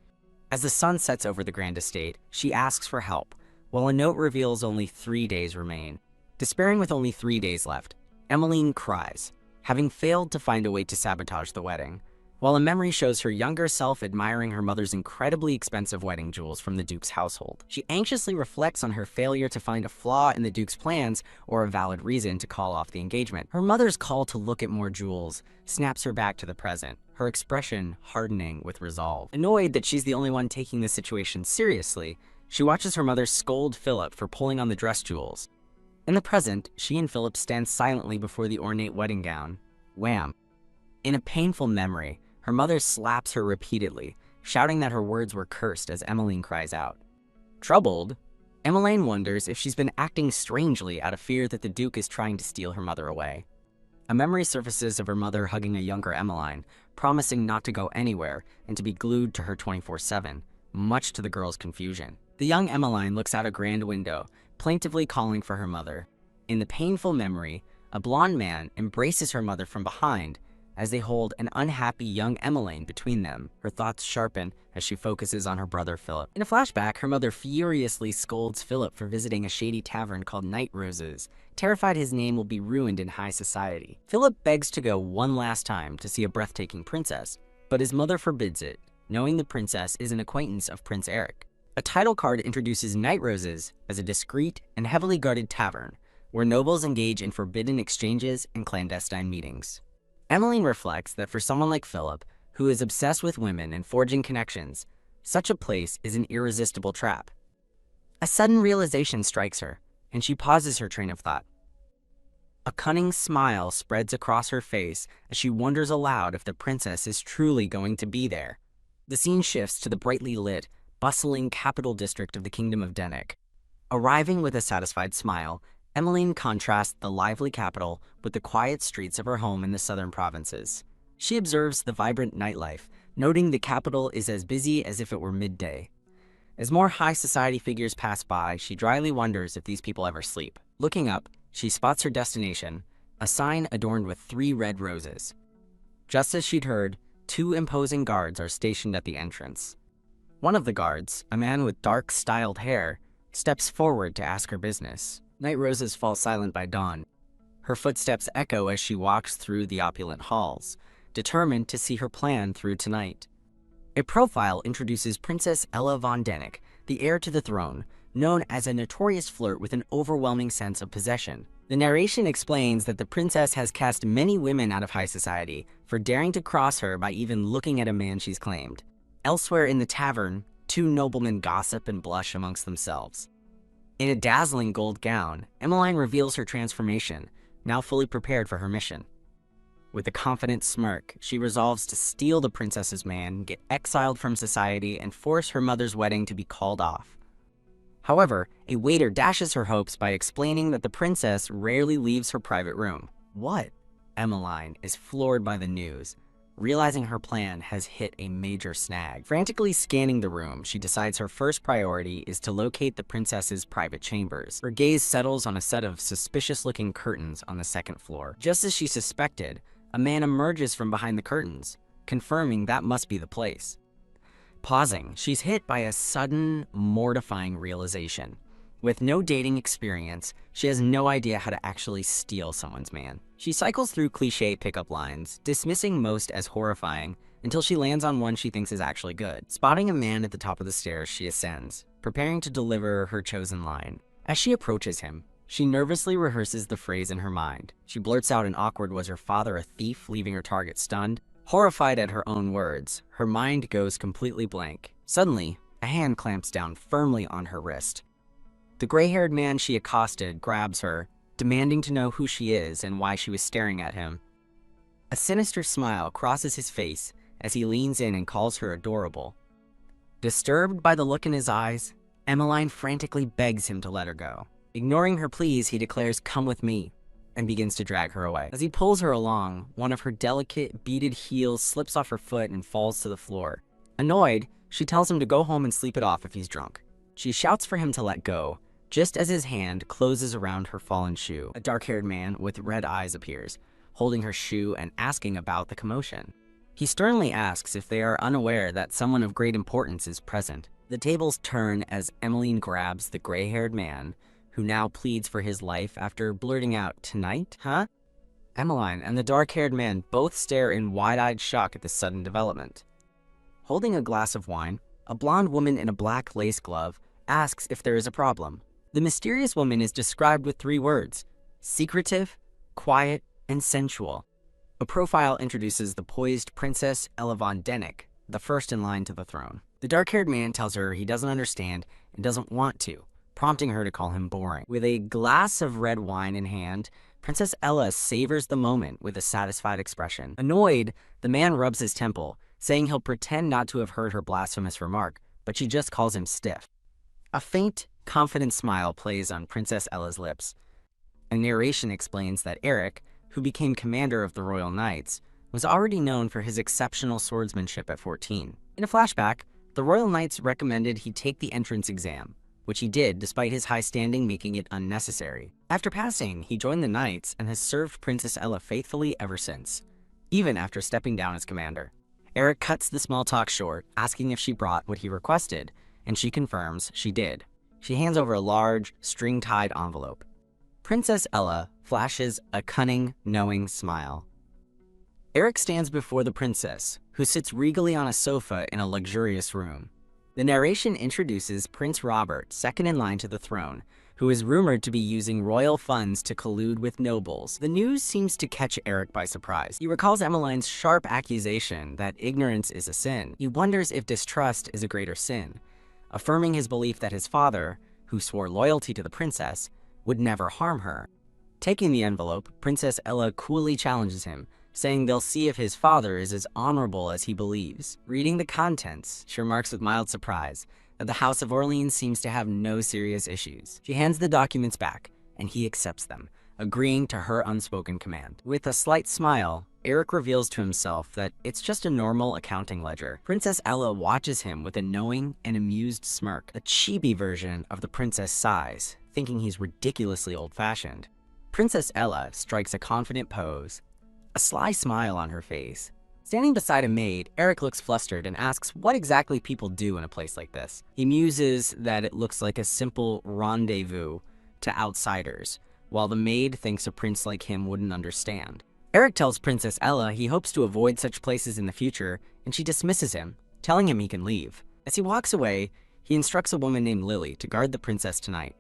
Speaker 1: As the sun sets over the grand estate, she asks for help, while a note reveals only 3 days remain. Despairing with only 3 days left, Emmeline cries, having failed to find a way to sabotage the wedding, while a memory shows her younger self admiring her mother's incredibly expensive wedding jewels from the Duke's household. She anxiously reflects on her failure to find a flaw in the Duke's plans or a valid reason to call off the engagement. Her mother's call to look at more jewels snaps her back to the present, her expression hardening with resolve. Annoyed that she's the only one taking the situation seriously, she watches her mother scold Philip for pulling on the dress jewels. In the present, she and Philip stand silently before the ornate wedding gown. Wham! In a painful memory, her mother slaps her repeatedly, shouting that her words were cursed as Emmeline cries out. Troubled, Emmeline wonders if she's been acting strangely out of fear that the Duke is trying to steal her mother away. A memory surfaces of her mother hugging a younger Emmeline, promising not to go anywhere and to be glued to her 24/7, much to the girl's confusion. The young Emmeline looks out a grand window, plaintively calling for her mother. In the painful memory, a blonde man embraces her mother from behind as they hold an unhappy young Emmeline between them. Her thoughts sharpen as she focuses on her brother Philip. In a flashback, her mother furiously scolds Philip for visiting a shady tavern called Night Roses, terrified his name will be ruined in high society. Philip begs to go one last time to see a breathtaking princess, but his mother forbids it, knowing the princess is an acquaintance of Prince Eric. A title card introduces Night Roses as a discreet and heavily guarded tavern, where nobles engage in forbidden exchanges and clandestine meetings. Emmeline reflects that for someone like Philip, who is obsessed with women and forging connections, such a place is an irresistible trap. A sudden realization strikes her, and she pauses her train of thought. A cunning smile spreads across her face as she wonders aloud if the princess is truly going to be there. The scene shifts to the brightly lit, bustling capital district of the Kingdom of Denik. Arriving with a satisfied smile, Emmeline contrasts the lively capital with the quiet streets of her home in the southern provinces. She observes the vibrant nightlife, noting the capital is as busy as if it were midday. As more high society figures pass by, she dryly wonders if these people ever sleep. Looking up, she spots her destination, a sign adorned with 3 red roses. Just as she'd heard, 2 imposing guards are stationed at the entrance. One of the guards, a man with dark, styled hair, steps forward to ask her business. Night Roses falls silent by dawn. Her footsteps echo as she walks through the opulent halls, determined to see her plan through tonight. A profile introduces Princess Ella von Denik, the heir to the throne, known as a notorious flirt with an overwhelming sense of possession. The narration explains that the princess has cast many women out of high society for daring to cross her by even looking at a man she's claimed. Elsewhere in the tavern, 2 noblemen gossip and blush amongst themselves. In a dazzling gold gown, Emmeline reveals her transformation, now fully prepared for her mission. With a confident smirk, she resolves to steal the princess's man, get exiled from society, and force her mother's wedding to be called off. However, a waiter dashes her hopes by explaining that the princess rarely leaves her private room. What? Emmeline is floored by the news, realizing her plan has hit a major snag. Frantically scanning the room, she decides her first priority is to locate the princess's private chambers. Her gaze settles on a set of suspicious-looking curtains on the second floor. Just as she suspected, a man emerges from behind the curtains, confirming that must be the place. Pausing, she's hit by a sudden, mortifying realization. With no dating experience, she has no idea how to actually steal someone's man. She cycles through cliché pickup lines, dismissing most as horrifying, until she lands on one she thinks is actually good. Spotting a man at the top of the stairs, she ascends, preparing to deliver her chosen line. As she approaches him, she nervously rehearses the phrase in her mind. She blurts out an awkward "Was your father a thief?" leaving her target stunned. Horrified at her own words, her mind goes completely blank. Suddenly, a hand clamps down firmly on her wrist. The gray-haired man she accosted grabs her, demanding to know who she is and why she was staring at him. A sinister smile crosses his face as he leans in and calls her adorable. Disturbed by the look in his eyes, Emmeline frantically begs him to let her go. Ignoring her pleas, he declares, "Come with me," and begins to drag her away. As he pulls her along, one of her delicate, beaded heels slips off her foot and falls to the floor. Annoyed, she tells him to go home and sleep it off if he's drunk. She shouts for him to let go, just as his hand closes around her fallen shoe. A dark-haired man with red eyes appears, holding her shoe and asking about the commotion. He sternly asks if they are unaware that someone of great importance is present. The tables turn as Emmeline grabs the gray-haired man, who now pleads for his life after blurting out, "Tonight, huh?" Emmeline and the dark-haired man both stare in wide-eyed shock at this sudden development. Holding a glass of wine, a blonde woman in a black lace glove asks if there is a problem. The mysterious woman is described with 3 words: secretive, quiet, and sensual. A profile introduces the poised Princess Ella von Däniken, the first in line to the throne. The dark-haired man tells her he doesn't understand and doesn't want to, prompting her to call him boring. With a glass of red wine in hand, Princess Ella savors the moment with a satisfied expression. Annoyed, the man rubs his temple, saying he'll pretend not to have heard her blasphemous remark, but she just calls him stiff. A faint, confident smile plays on Princess Ella's lips. A narration explains that Eric, who became commander of the Royal Knights, was already known for his exceptional swordsmanship at 14. In a flashback, the Royal Knights recommended he take the entrance exam, which he did despite his high standing making it unnecessary. After passing, he joined the Knights and has served Princess Ella faithfully ever since, even after stepping down as commander. Eric cuts the small talk short, asking if she brought what he requested, and she confirms she did. She hands over a large, string-tied envelope. Princess Ella flashes a cunning, knowing smile. Eric stands before the princess, who sits regally on a sofa in a luxurious room. The narration introduces Prince Robert, second in line to the throne, who is rumored to be using royal funds to collude with nobles. The news seems to catch Eric by surprise. He recalls Emmeline's sharp accusation that ignorance is a sin. He wonders if distrust is a greater sin, affirming his belief that his father, who swore loyalty to the princess, would never harm her. Taking the envelope, Princess Ella coolly challenges him, saying they'll see if his father is as honorable as he believes. Reading the contents, she remarks with mild surprise that the House of Orleans seems to have no serious issues. She hands the documents back, and he accepts them, agreeing to her unspoken command. With a slight smile, Eric reveals to himself that it's just a normal accounting ledger. Princess Ella watches him with a knowing and amused smirk, a chibi version of the princess sighs, thinking he's ridiculously old-fashioned. Princess Ella strikes a confident pose, a sly smile on her face. Standing beside a maid, Eric looks flustered and asks what exactly people do in a place like this. He muses that it looks like a simple rendezvous to outsiders, while the maid thinks a prince like him wouldn't understand. Eric tells Princess Ella he hopes to avoid such places in the future, and she dismisses him, telling him he can leave. As he walks away, he instructs a woman named Lily to guard the princess tonight.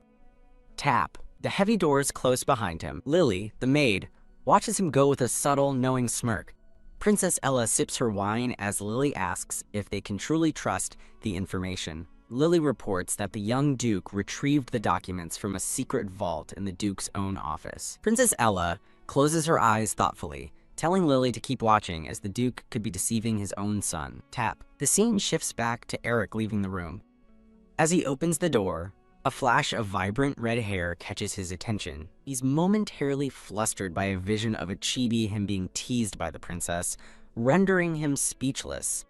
Speaker 1: Tap. The heavy doors close behind him. Lily, the maid, watches him go with a subtle, knowing smirk. Princess Ella sips her wine as Lily asks if they can truly trust the information. Lily reports that the young Duke retrieved the documents from a secret vault in the Duke's own office. Princess Ella closes her eyes thoughtfully, telling Lily to keep watching as the Duke could be deceiving his own son. Tap. The scene shifts back to Eric leaving the room. As he opens the door, a flash of vibrant red hair catches his attention. He's momentarily flustered by a vision of a chibi him being teased by the princess, rendering him speechless.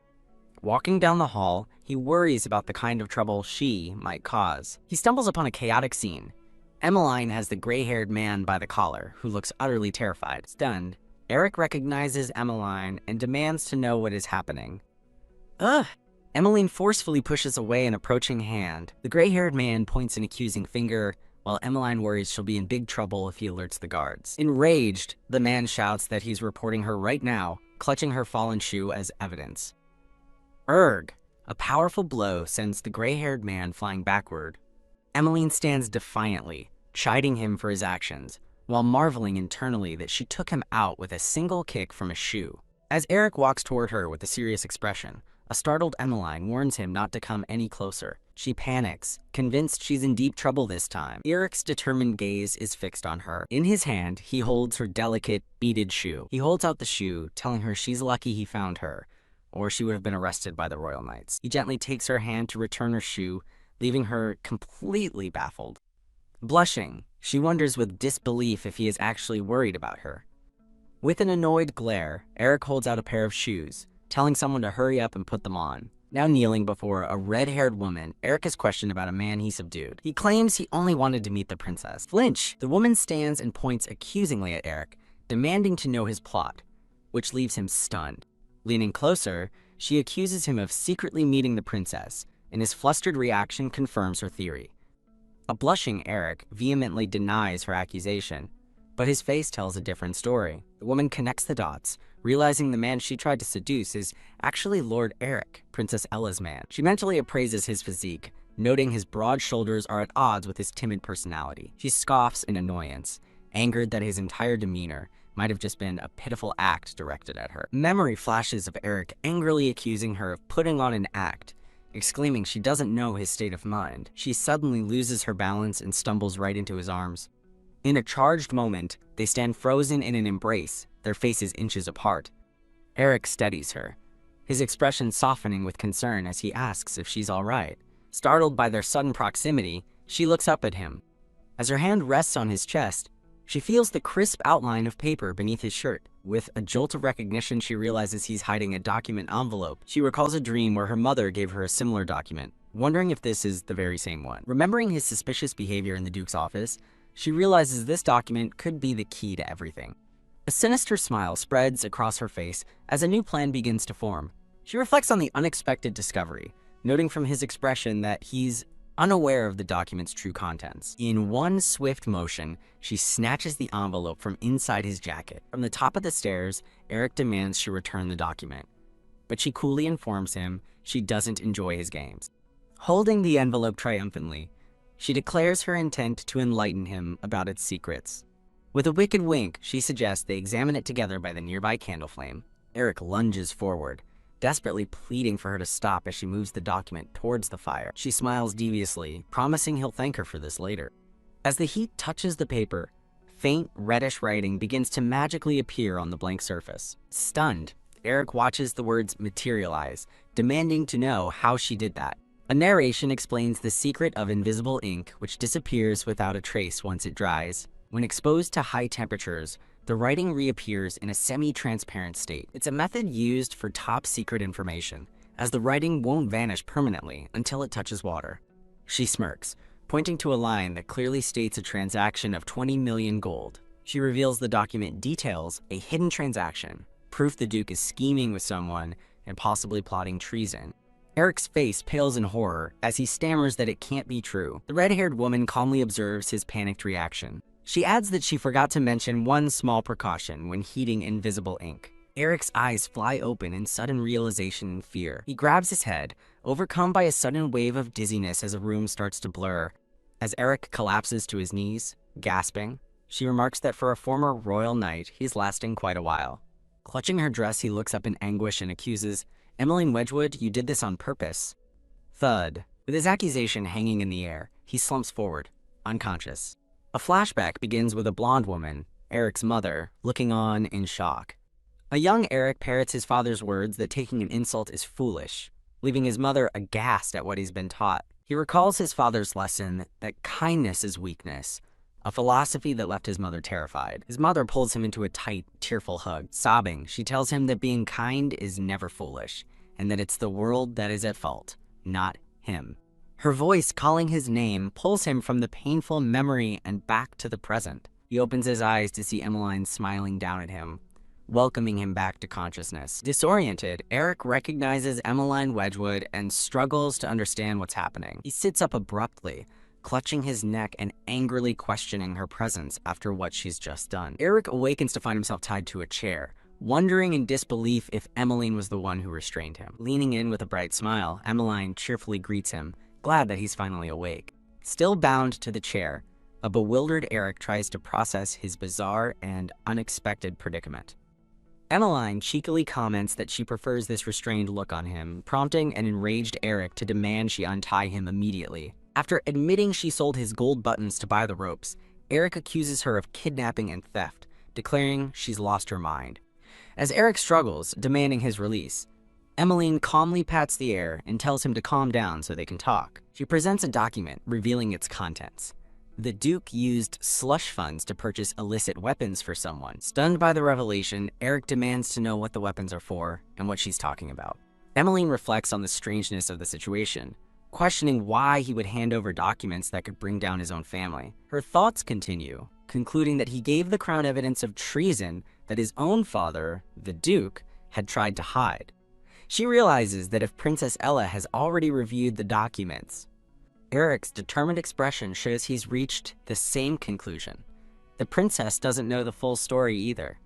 Speaker 1: Walking down the hall, he worries about the kind of trouble she might cause. He stumbles upon a chaotic scene. Emmeline has the gray-haired man by the collar, who looks utterly terrified. Stunned, Eric recognizes Emmeline and demands to know what is happening. Ugh! Emmeline forcefully pushes away an approaching hand. The gray-haired man points an accusing finger, while Emmeline worries she'll be in big trouble if he alerts the guards. Enraged, the man shouts that he's reporting her right now, clutching her fallen shoe as evidence. Erg! A powerful blow sends the gray-haired man flying backward. Emmeline stands defiantly, chiding him for his actions, while marveling internally that she took him out with a single kick from a shoe. As Eric walks toward her with a serious expression, a startled Emmeline warns him not to come any closer. She panics, convinced she's in deep trouble this time. Eric's determined gaze is fixed on her. In his hand, he holds her delicate, beaded shoe. He holds out the shoe, telling her she's lucky he found her, or she would have been arrested by the Royal Knights. He gently takes her hand to return her shoe, leaving her completely baffled. Blushing, she wonders with disbelief if he is actually worried about her. With an annoyed glare, Eric holds out a pair of shoes, telling someone to hurry up and put them on. Now kneeling before a red-haired woman, Eric is questioned about a man he subdued. He claims he only wanted to meet the princess. Flinch! The woman stands and points accusingly at Eric, demanding to know his plot, which leaves him stunned. Leaning closer, she accuses him of secretly meeting the princess, and his flustered reaction confirms her theory. A blushing Eric vehemently denies her accusation, but his face tells a different story. The woman connects the dots, realizing the man she tried to seduce is actually Lord Eric, Princess Ella's man. She mentally appraises his physique, noting his broad shoulders are at odds with his timid personality. She scoffs in annoyance, angered that his entire demeanor might have just been a pitiful act directed at her. Memory flashes of Eric angrily accusing her of putting on an act, exclaiming she doesn't know his state of mind. She suddenly loses her balance and stumbles right into his arms. In a charged moment, they stand frozen in an embrace, their faces inches apart. Eric steadies her, his expression softening with concern as he asks if she's all right. Startled by their sudden proximity, she looks up at him. As her hand rests on his chest, she feels the crisp outline of paper beneath his shirt. With a jolt of recognition, she realizes he's hiding a document envelope. She recalls a dream where her mother gave her a similar document, wondering if this is the very same one. Remembering his suspicious behavior in the Duke's office, she realizes this document could be the key to everything. A sinister smile spreads across her face as a new plan begins to form. She reflects on the unexpected discovery, noting from his expression that he's unaware of the document's true contents. In one swift motion, she snatches the envelope from inside his jacket. From the top of the stairs, Eric demands she return the document, but she coolly informs him she doesn't enjoy his games. Holding the envelope triumphantly, she declares her intent to enlighten him about its secrets. With a wicked wink, she suggests they examine it together by the nearby candle flame. Eric lunges forward, desperately pleading for her to stop as she moves the document towards the fire. She smiles deviously, promising he'll thank her for this later. As the heat touches the paper, faint reddish writing begins to magically appear on the blank surface. Stunned, Eric watches the words materialize, demanding to know how she did that. A narration explains the secret of invisible ink, which disappears without a trace once it dries. When exposed to high temperatures, the writing reappears in a semi-transparent state. It's a method used for top-secret information, as the writing won't vanish permanently until it touches water. She smirks, pointing to a line that clearly states a transaction of 20 million gold. She reveals the document details a hidden transaction, proof the Duke is scheming with someone and possibly plotting treason. Eric's face pales in horror as he stammers that it can't be true. The red-haired woman calmly observes his panicked reaction. She adds that she forgot to mention one small precaution when heating invisible ink. Eric's eyes fly open in sudden realization and fear. He grabs his head, overcome by a sudden wave of dizziness as the room starts to blur. As Eric collapses to his knees, gasping, she remarks that for a former royal knight, he's lasting quite a while. Clutching her dress, he looks up in anguish and accuses, "Emmeline Wedgwood, you did this on purpose." Thud. With his accusation hanging in the air, he slumps forward, unconscious. A flashback begins with a blonde woman, Eric's mother, looking on in shock. A young Eric parrots his father's words that taking an insult is foolish, leaving his mother aghast at what he's been taught. He recalls his father's lesson that kindness is weakness, a philosophy that left his mother terrified. His mother pulls him into a tight, tearful hug. Sobbing, she tells him that being kind is never foolish, and that it's the world that is at fault, not him. Her voice calling his name pulls him from the painful memory and back to the present. He opens his eyes to see Emmeline smiling down at him, welcoming him back to consciousness. Disoriented, Eric recognizes Emmeline Wedgwood and struggles to understand what's happening. He sits up abruptly, clutching his neck and angrily questioning her presence after what she's just done. Eric awakens to find himself tied to a chair, wondering in disbelief if Emmeline was the one who restrained him. Leaning in with a bright smile, Emmeline cheerfully greets him, glad that he's finally awake. Still bound to the chair, a bewildered Eric tries to process his bizarre and unexpected predicament. Emmeline cheekily comments that she prefers this restrained look on him, prompting an enraged Eric to demand she untie him immediately. After admitting she sold his gold buttons to buy the ropes, Eric accuses her of kidnapping and theft, declaring she's lost her mind. As Eric struggles, demanding his release, Emmeline calmly pats the air and tells him to calm down so they can talk. She presents a document revealing its contents. The Duke used slush funds to purchase illicit weapons for someone. Stunned by the revelation, Eric demands to know what the weapons are for and what she's talking about. Emmeline reflects on the strangeness of the situation, questioning why he would hand over documents that could bring down his own family. Her thoughts continue, concluding that he gave the crown evidence of treason that his own father, the Duke, had tried to hide. She realizes that if Princess Ella has already reviewed the documents, Eric's determined expression shows he's reached the same conclusion. The princess doesn't know the full story either.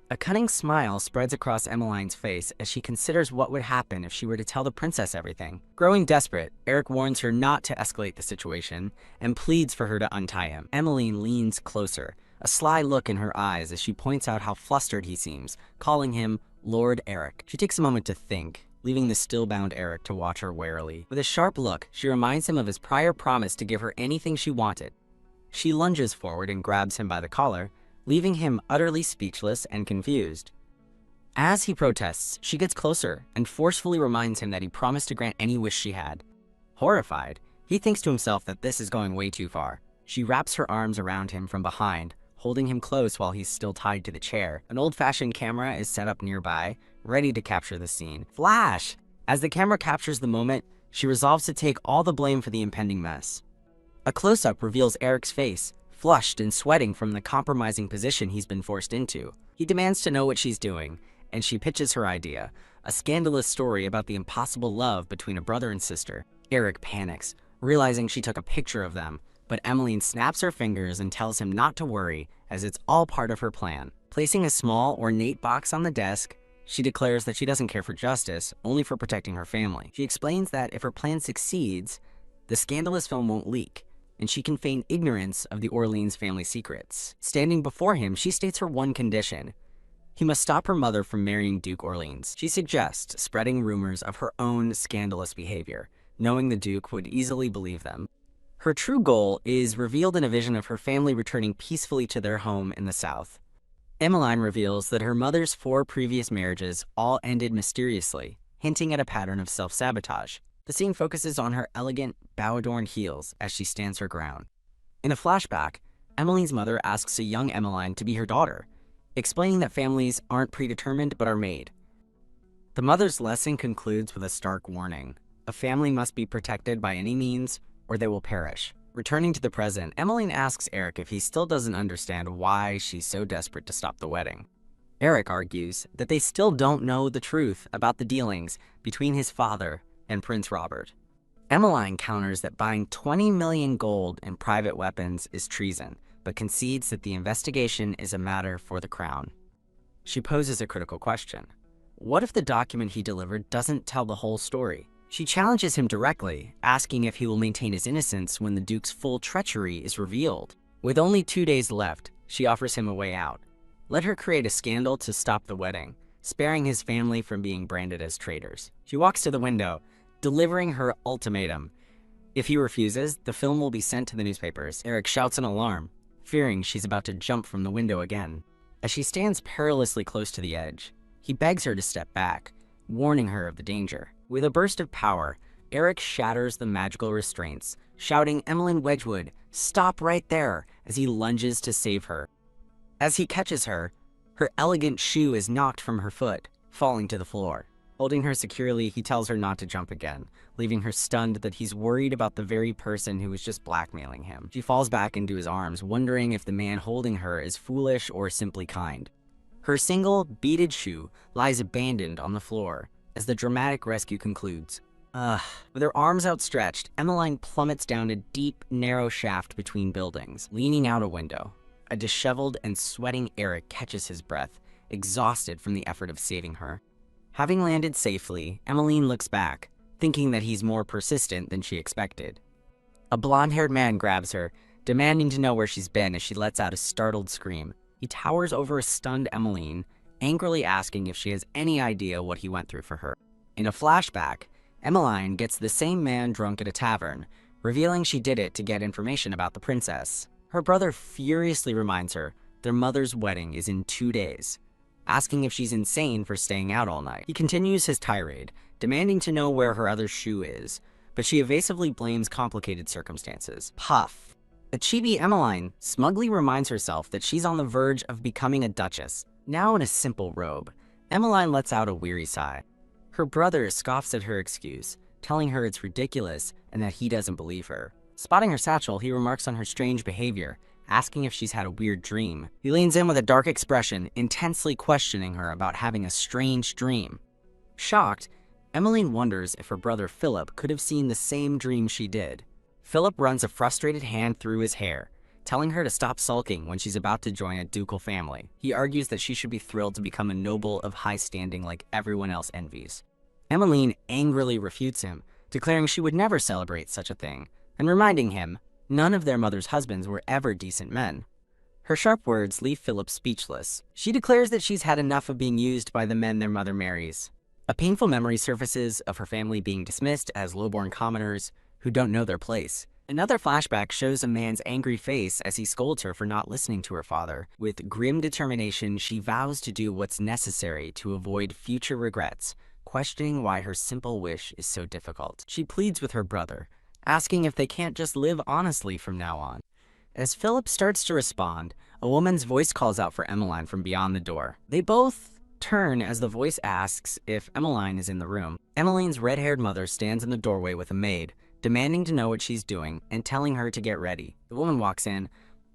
Speaker 1: A cunning smile spreads across Emmeline's face as she considers what would happen if she were to tell the princess everything. Growing desperate, Eric warns her not to escalate the situation and pleads for her to untie him. Emmeline leans closer, a sly look in her eyes as she points out how flustered he seems, calling him Lord Eric. She takes a moment to think, leaving the still-bound Eric to watch her warily. With a sharp look, she reminds him of his prior promise to give her anything she wanted. She lunges forward and grabs him by the collar, leaving him utterly speechless and confused. As he protests, she gets closer and forcefully reminds him that he promised to grant any wish she had. Horrified, he thinks to himself that this is going way too far. She wraps her arms around him from behind, holding him close while he's still tied to the chair. An old-fashioned camera is set up nearby, ready to capture the scene. Flash! As the camera captures the moment, she resolves to take all the blame for the impending mess. A close-up reveals Eric's face, flushed and sweating from the compromising position he's been forced into. He demands to know what she's doing, and she pitches her idea, a scandalous story about the impossible love between a brother and sister. Eric panics, realizing she took a picture of them, but Emmeline snaps her fingers and tells him not to worry, as it's all part of her plan. Placing a small, ornate box on the desk, she declares that she doesn't care for justice, only for protecting her family. She explains that if her plan succeeds, the scandalous film won't leak, and she can feign ignorance of the Orleans family secrets. Standing before him, she states her one condition. He must stop her mother from marrying Duke Orleans. She suggests spreading rumors of her own scandalous behavior, knowing the Duke would easily believe them. Her true goal is revealed in a vision of her family returning peacefully to their home in the South. Emmeline reveals that her mother's 4 previous marriages all ended mysteriously, hinting at a pattern of self-sabotage. The scene focuses on her elegant, bow-adorned heels as she stands her ground. In a flashback, Emmeline's mother asks a young Emmeline to be her daughter, explaining that families aren't predetermined but are made. The mother's lesson concludes with a stark warning. A family must be protected by any means, or they will perish. Returning to the present, Emmeline asks Eric if he still doesn't understand why she's so desperate to stop the wedding. Eric argues that they still don't know the truth about the dealings between his father and Prince Robert. Emmeline counters that buying 20 million gold in private weapons is treason, but concedes that the investigation is a matter for the crown. She poses a critical question. What if the document he delivered doesn't tell the whole story? She challenges him directly, asking if he will maintain his innocence when the Duke's full treachery is revealed. With only 2 days left, she offers him a way out. Let her create a scandal to stop the wedding, sparing his family from being branded as traitors. She walks to the window, delivering her ultimatum. If he refuses, the film will be sent to the newspapers. Eric shouts in alarm, fearing she's about to jump from the window again. As she stands perilously close to the edge, He begs her to step back, warning her of the danger. With a burst of power, Eric shatters the magical restraints, shouting, "Emmeline Wedgwood, stop right there," as he lunges to save her. As he catches her, her elegant shoe is knocked from her foot, falling to the floor. Holding her securely, he tells her not to jump again, leaving her stunned that he's worried about the very person who was just blackmailing him. She falls back into his arms, wondering if the man holding her is foolish or simply kind. Her single, beaded shoe lies abandoned on the floor as the dramatic rescue concludes. With her arms outstretched, Emmeline plummets down a deep, narrow shaft between buildings, leaning out a window. A disheveled and sweating Eric catches his breath, exhausted from the effort of saving her. Having landed safely, Emmeline looks back, thinking that he's more persistent than she expected. A blonde-haired man grabs her, demanding to know where she's been as she lets out a startled scream. He towers over a stunned Emmeline, angrily asking if she has any idea what he went through for her. In a flashback, Emmeline gets the same man drunk at a tavern, revealing she did it to get information about the princess. Her brother furiously reminds her their mother's wedding is in 2 days, asking if she's insane for staying out all night. He continues his tirade, demanding to know where her other shoe is, but she evasively blames complicated circumstances. Puff. A chibi Emmeline smugly reminds herself that she's on the verge of becoming a duchess. Now in a simple robe, Emmeline lets out a weary sigh. Her brother scoffs at her excuse, telling her it's ridiculous and that he doesn't believe her. Spotting her satchel, he remarks on her strange behavior, asking if she's had a weird dream. He leans in with a dark expression, intensely questioning her about having a strange dream. Shocked, Emmeline wonders if her brother Philip could have seen the same dream she did. Philip runs a frustrated hand through his hair, telling her to stop sulking when she's about to join a ducal family. He argues that she should be thrilled to become a noble of high standing like everyone else envies. Emmeline angrily refutes him, declaring she would never celebrate such a thing, and reminding him none of their mother's husbands were ever decent men. Her sharp words leave Philip speechless. She declares that she's had enough of being used by the men their mother marries. A painful memory surfaces of her family being dismissed as low-born commoners who don't know their place. Another flashback shows a man's angry face as he scolds her for not listening to her father. With grim determination, she vows to do what's necessary to avoid future regrets, questioning why her simple wish is so difficult. She pleads with her brother, asking if they can't just live honestly from now on. As Philip starts to respond, a woman's voice calls out for Emmeline from beyond the door. They both turn as the voice asks if Emmeline is in the room. Emmeline's red-haired mother stands in the doorway with a maid, demanding to know what she's doing and telling her to get ready. The woman walks in,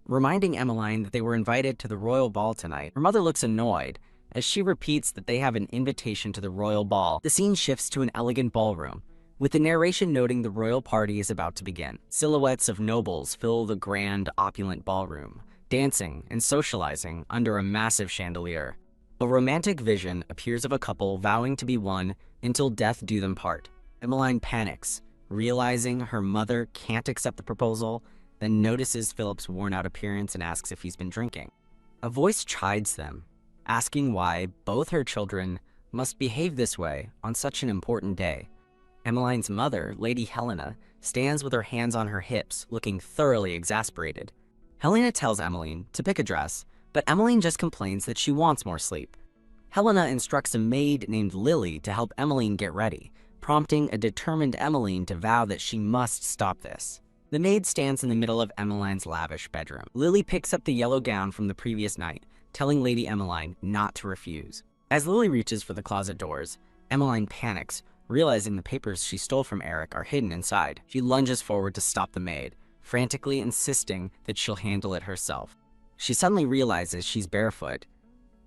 Speaker 1: reminding Emmeline that they were invited to the royal ball tonight. Her mother looks annoyed as she repeats that they have an invitation to the royal ball. The scene shifts to an elegant ballroom, with the narration noting the royal party is about to begin. Silhouettes of nobles fill the grand, opulent ballroom, dancing and socializing under a massive chandelier. A romantic vision appears of a couple vowing to be one until death do them part. Emmeline panics, realizing her mother can't accept the proposal, then notices Philip's worn-out appearance and asks if he's been drinking. A voice chides them, asking why both her children must behave this way on such an important day. Emmeline's mother, Lady Helena, stands with her hands on her hips, looking thoroughly exasperated. Helena tells Emmeline to pick a dress, but Emmeline just complains that she wants more sleep. Helena instructs a maid named Lily to help Emmeline get ready, prompting a determined Emmeline to vow that she must stop this. The maid stands in the middle of Emmeline's lavish bedroom. Lily picks up the yellow gown from the previous night, telling Lady Emmeline not to refuse. As Lily reaches for the closet doors, Emmeline panics, realizing the papers she stole from Eric are hidden inside. She lunges forward to stop the maid, frantically insisting that she'll handle it herself. She suddenly realizes she's barefoot,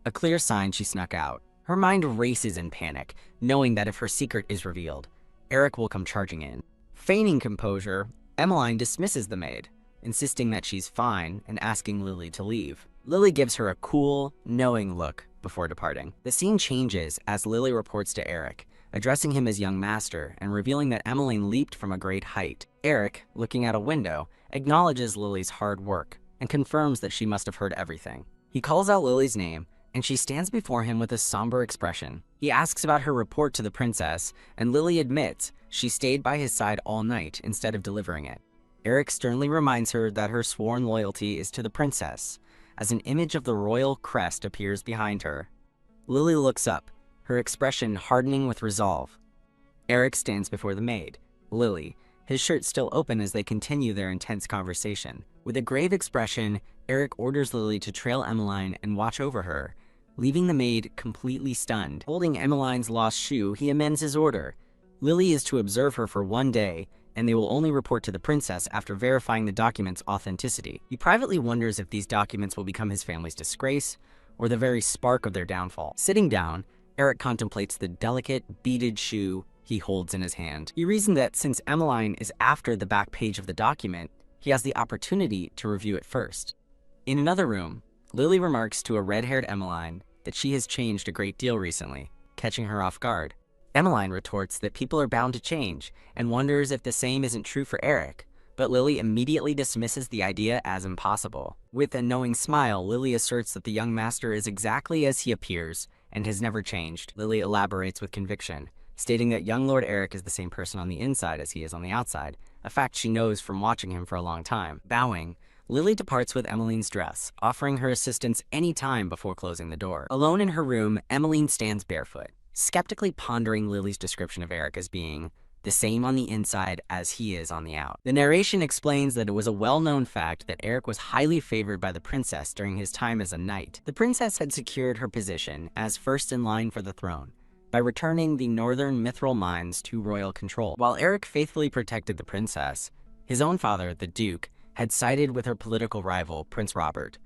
Speaker 1: a clear sign she snuck out. Her mind races in panic, knowing that if her secret is revealed, Eric will come charging in. Feigning composure, Emmeline dismisses the maid, insisting that she's fine and asking Lily to leave. Lily gives her a cool, knowing look before departing. The scene changes as Lily reports to Eric, addressing him as young master and revealing that Emmeline leaped from a great height. Eric, looking out a window, acknowledges Lily's hard work and confirms that she must have heard everything. He calls out Lily's name, and she stands before him with a somber expression. He asks about her report to the princess, and Lily admits she stayed by his side all night instead of delivering it. Eric sternly reminds her that her sworn loyalty is to the princess, as an image of the royal crest appears behind her. Lily looks up, her expression hardening with resolve. Eric stands before the maid, Lily, his shirt still open as they continue their intense conversation. With a grave expression, Eric orders Lily to trail Emmeline and watch over her, leaving the maid completely stunned. Holding Emmeline's lost shoe, he amends his order. Lily is to observe her for 1 day, and they will only report to the princess after verifying the document's authenticity. He privately wonders if these documents will become his family's disgrace, or the very spark of their downfall. Sitting down, Eric contemplates the delicate, beaded shoe he holds in his hand. He reasoned that since Emmeline is after the back page of the document, he has the opportunity to review it first. In another room, Lily remarks to a red-haired Emmeline that she has changed a great deal recently, catching her off guard. Emmeline retorts that people are bound to change and wonders if the same isn't true for Eric, but Lily immediately dismisses the idea as impossible. With a knowing smile, Lily asserts that the young master is exactly as he appears and has never changed. Lily elaborates with conviction, stating that young Lord Eric is the same person on the inside as he is on the outside, a fact she knows from watching him for a long time. Bowing, Lily departs with Emmeline's dress, offering her assistance any time before closing the door. Alone in her room, Emmeline stands barefoot, skeptically pondering Lily's description of Eric as being the same on the inside as he is on the out. The narration explains that it was a well-known fact that Eric was highly favored by the princess during his time as a knight. The princess had secured her position as first in line for the throne by returning the northern mithril mines to royal control. While Eric faithfully protected the princess, his own father, the Duke, had sided with her political rival, Prince Robert.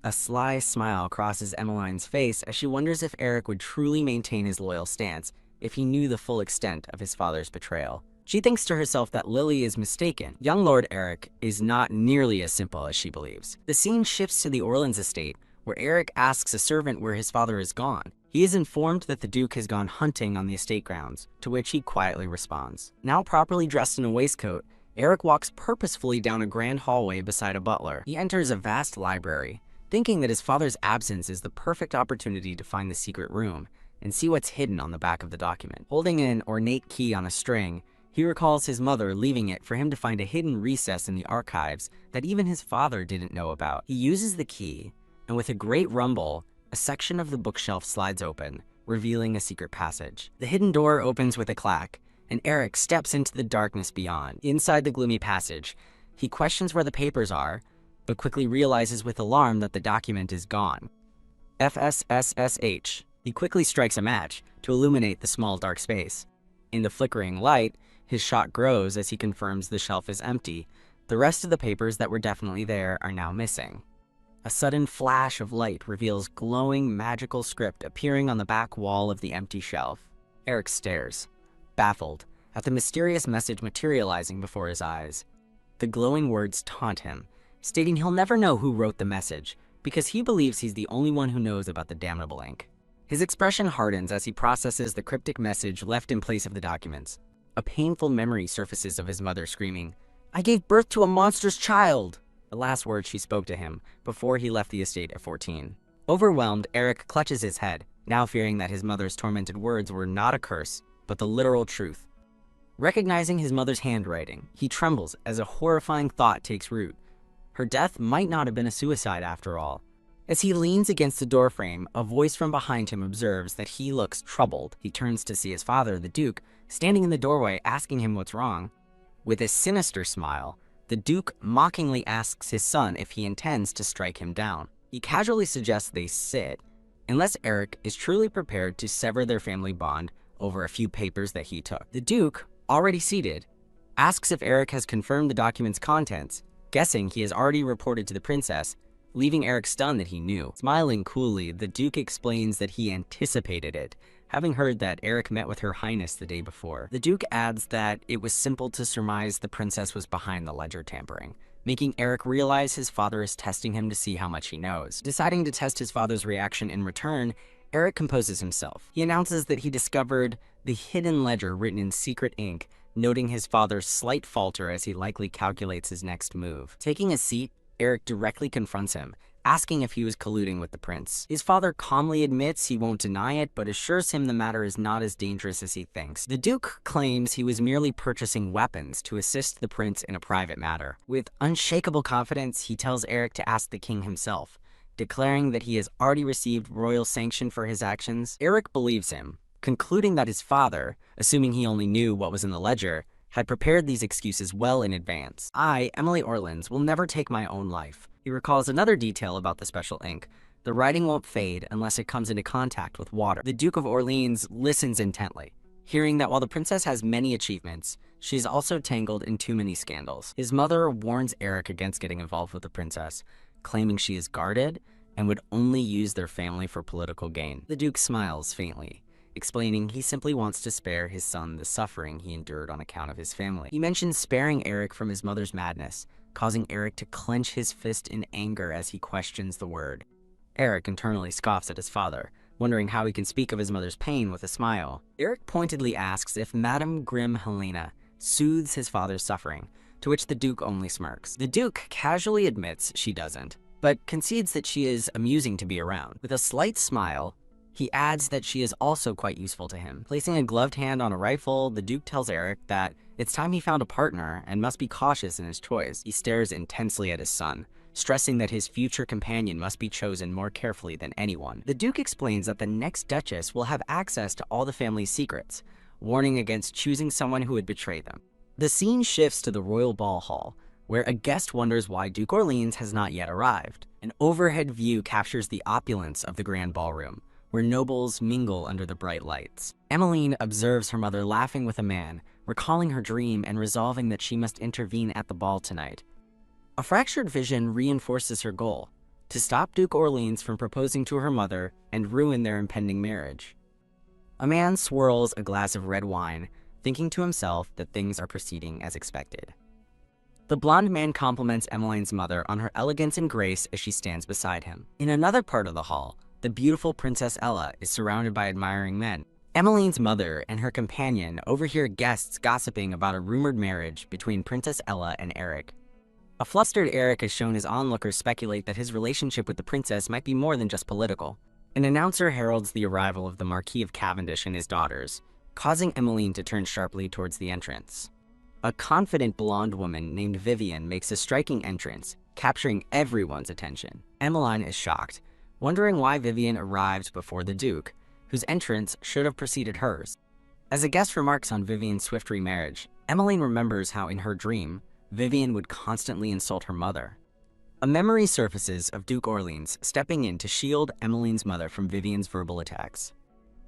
Speaker 1: A sly smile crosses Emmeline's face as she wonders if Eric would truly maintain his loyal stance if he knew the full extent of his father's betrayal. She thinks to herself that Lily is mistaken. Young Lord Eric is not nearly as simple as she believes. The scene shifts to the Orleans estate, where Eric asks a servant where his father is gone. He is informed that the Duke has gone hunting on the estate grounds, to which he quietly responds. Now properly dressed in a waistcoat, Eric walks purposefully down a grand hallway beside a butler. He enters a vast library, thinking that his father's absence is the perfect opportunity to find the secret room and see what's hidden on the back of the document. Holding an ornate key on a string, he recalls his mother leaving it for him to find a hidden recess in the archives that even his father didn't know about. He uses the key, and with a great rumble, a section of the bookshelf slides open, revealing a secret passage. The hidden door opens with a clack, and Eric steps into the darkness beyond. Inside the gloomy passage, he questions where the papers are, but quickly realizes with alarm that the document is gone. FSSSH. He quickly strikes a match to illuminate the small dark space. In the flickering light, his shock grows as he confirms the shelf is empty. The rest of the papers that were definitely there are now missing. A sudden flash of light reveals glowing magical script appearing on the back wall of the empty shelf. Eric stares, baffled, at the mysterious message materializing before his eyes. The glowing words taunt him, stating he'll never know who wrote the message, because he believes he's the only one who knows about the damnable ink. His expression hardens as he processes the cryptic message left in place of the documents. A painful memory surfaces of his mother screaming, "I gave birth to a monstrous child!" the last words she spoke to him before he left the estate at 14. Overwhelmed, Eric clutches his head, now fearing that his mother's tormented words were not a curse, but the literal truth. Recognizing his mother's handwriting, he trembles as a horrifying thought takes root. Her death might not have been a suicide after all. As he leans against the doorframe, a voice from behind him observes that he looks troubled. He turns to see his father, the Duke, standing in the doorway asking him what's wrong. With a sinister smile, the Duke mockingly asks his son if he intends to strike him down. He casually suggests they sit, unless Eric is truly prepared to sever their family bond over a few papers that he took. The Duke, already seated, asks if Eric has confirmed the document's contents, guessing he has already reported to the princess, leaving Eric stunned that he knew. Smiling coolly, the Duke explains that he anticipated it, having heard that Eric met with Her Highness the day before. The Duke adds that it was simple to surmise the princess was behind the ledger tampering, making Eric realize his father is testing him to see how much he knows. Deciding to test his father's reaction in return, Eric composes himself. He announces that he discovered the hidden ledger written in secret ink, noting his father's slight falter as he likely calculates his next move. Taking a seat, Eric directly confronts him, asking if he was colluding with the prince. His father calmly admits he won't deny it, but assures him the matter is not as dangerous as he thinks. The Duke claims he was merely purchasing weapons to assist the prince in a private matter. With unshakable confidence, he tells Eric to ask the king himself, declaring that he has already received royal sanction for his actions. Eric believes him, concluding that his father, assuming he only knew what was in the ledger, had prepared these excuses well in advance. I, Emily Orleans, will never take my own life. He recalls another detail about the special ink. The writing won't fade unless it comes into contact with water. The Duke of Orleans listens intently, hearing that while the princess has many achievements, she's also tangled in too many scandals. His mother warns Eric against getting involved with the princess, claiming she is guarded and would only use their family for political gain. The Duke smiles faintly, explaining he simply wants to spare his son the suffering he endured on account of his family. He mentions sparing Eric from his mother's madness, causing Eric to clench his fist in anger as he questions the word. Eric internally scoffs at his father, wondering how he can speak of his mother's pain with a smile. Eric pointedly asks if Madame Grim Helena soothes his father's suffering, to which the Duke only smirks. The Duke casually admits she doesn't, but concedes that she is amusing to be around. With a slight smile, he adds that she is also quite useful to him. Placing a gloved hand on a rifle, the Duke tells Eric that it's time he found a partner and must be cautious in his choice. He stares intensely at his son, stressing that his future companion must be chosen more carefully than anyone. The Duke explains that the next Duchess will have access to all the family's secrets, warning against choosing someone who would betray them. The scene shifts to the royal ball hall, where a guest wonders why Duke Orleans has not yet arrived. An overhead view captures the opulence of the grand ballroom, where nobles mingle under the bright lights. Emmeline observes her mother laughing with a man, recalling her dream and resolving that she must intervene at the ball tonight. A fractured vision reinforces her goal, to stop Duke Orleans from proposing to her mother and ruin their impending marriage. A man swirls a glass of red wine, thinking to himself that things are proceeding as expected. The blonde man compliments Emmeline's mother on her elegance and grace as she stands beside him. In another part of the hall, the beautiful Princess Ella is surrounded by admiring men. Emmeline's mother and her companion overhear guests gossiping about a rumored marriage between Princess Ella and Eric. A flustered Eric has shown his onlookers speculate that his relationship with the princess might be more than just political. An announcer heralds the arrival of the Marquis of Cavendish and his daughters, causing Emmeline to turn sharply towards the entrance. A confident blonde woman named Vivian makes a striking entrance, capturing everyone's attention. Emmeline is shocked, wondering why Vivian arrived before the Duke, whose entrance should have preceded hers. As a guest remarks on Vivian's swift remarriage, Emmeline remembers how in her dream, Vivian would constantly insult her mother. A memory surfaces of Duke Orleans stepping in to shield Emmeline's mother from Vivian's verbal attacks.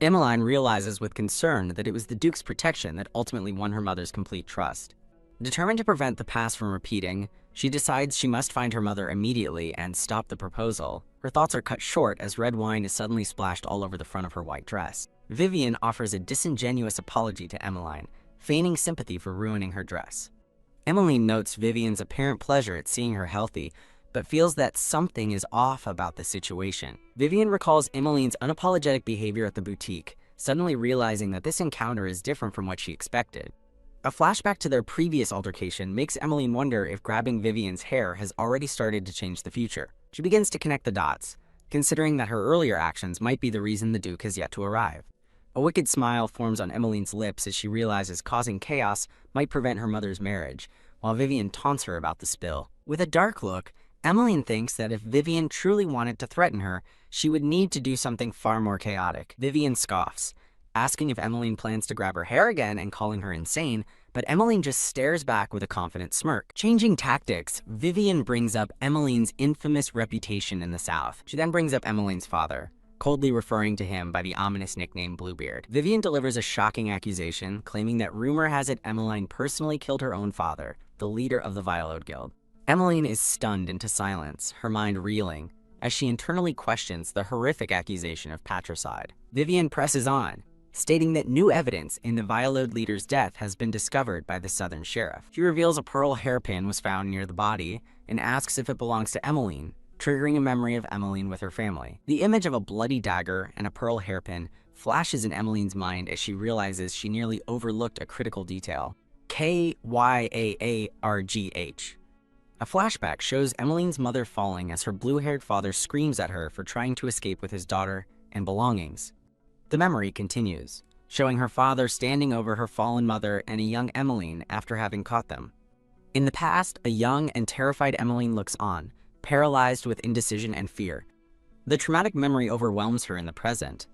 Speaker 1: Emmeline realizes with concern that it was the Duke's protection that ultimately won her mother's complete trust. Determined to prevent the past from repeating, she decides she must find her mother immediately and stop the proposal. Her thoughts are cut short as red wine is suddenly splashed all over the front of her white dress. Vivian offers a disingenuous apology to Emmeline, feigning sympathy for ruining her dress. Emmeline notes Vivian's apparent pleasure at seeing her healthy, but feels that something is off about the situation. Vivian recalls Emmeline's unapologetic behavior at the boutique, suddenly realizing that this encounter is different from what she expected. A flashback to their previous altercation makes Emmeline wonder if grabbing Vivian's hair has already started to change the future. She begins to connect the dots, considering that her earlier actions might be the reason the Duke has yet to arrive. A wicked smile forms on Emmeline's lips as she realizes causing chaos might prevent her mother's marriage, while Vivian taunts her about the spill. With a dark look, Emmeline thinks that if Vivian truly wanted to threaten her, she would need to do something far more chaotic. Vivian scoffs, asking if Emmeline plans to grab her hair again and calling her insane, but Emmeline just stares back with a confident smirk. Changing tactics, Vivian brings up Emmeline's infamous reputation in the South. She then brings up Emmeline's father, coldly referring to him by the ominous nickname Bluebeard. Vivian delivers a shocking accusation, claiming that rumor has it Emmeline personally killed her own father, the leader of the Violode Guild. Emmeline is stunned into silence, her mind reeling, as she internally questions the horrific accusation of patricide. Vivian presses on, stating that new evidence in the Violode leader's death has been discovered by the Southern Sheriff. She reveals a pearl hairpin was found near the body and asks if it belongs to Emmeline, triggering a memory of Emmeline with her family. The image of a bloody dagger and a pearl hairpin flashes in Emmeline's mind as she realizes she nearly overlooked a critical detail. Kyaargh. A flashback shows Emmeline's mother falling as her blue-haired father screams at her for trying to escape with his daughter and belongings. The memory continues, showing her father standing over her fallen mother and a young Emmeline after having caught them. In the past, a young and terrified Emmeline looks on, paralyzed with indecision and fear. The traumatic memory overwhelms her in the present,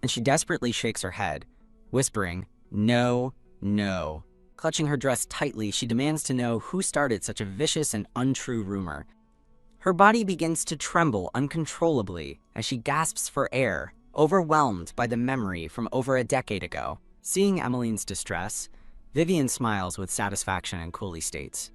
Speaker 1: and she desperately shakes her head, whispering, "No, no." Clutching her dress tightly, she demands to know who started such a vicious and untrue rumor. Her body begins to tremble uncontrollably as she gasps for air, overwhelmed by the memory from over a decade ago. Seeing Emmeline's distress, Vivian smiles with satisfaction and coolly states,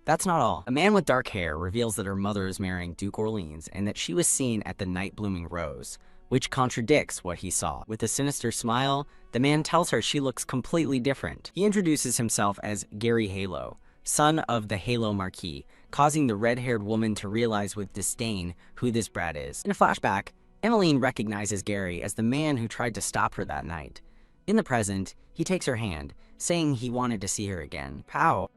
Speaker 1: "That's not all." A man with dark hair reveals that her mother is marrying Duke Orleans and that she was seen at the Night Blooming Rose, which contradicts what he saw. With a sinister smile, the man tells her she looks completely different. He introduces himself as Gary Halo, son of the Halo Marquis, causing the red-haired woman to realize with disdain who this brat is. In a flashback, Emmeline recognizes Gary as the man who tried to stop her that night. In the present, he takes her hand, saying he wanted to see her again. Pow!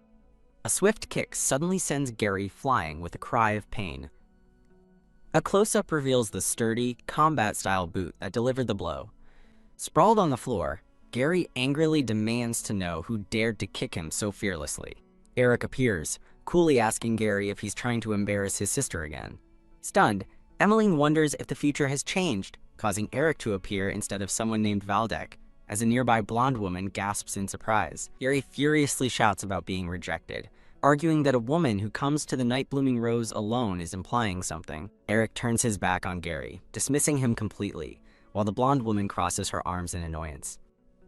Speaker 1: A swift kick suddenly sends Gary flying with a cry of pain. A close-up reveals the sturdy, combat-style boot that delivered the blow. Sprawled on the floor, Gary angrily demands to know who dared to kick him so fearlessly. Eric appears, coolly asking Gary if he's trying to embarrass his sister again. Stunned, Emmeline wonders if the future has changed, causing Eric to appear instead of someone named Valdek, as a nearby blonde woman gasps in surprise. Gary furiously shouts about being rejected, arguing that a woman who comes to the Night Blooming Rose alone is implying something. Eric turns his back on Gary, dismissing him completely, while the blonde woman crosses her arms in annoyance.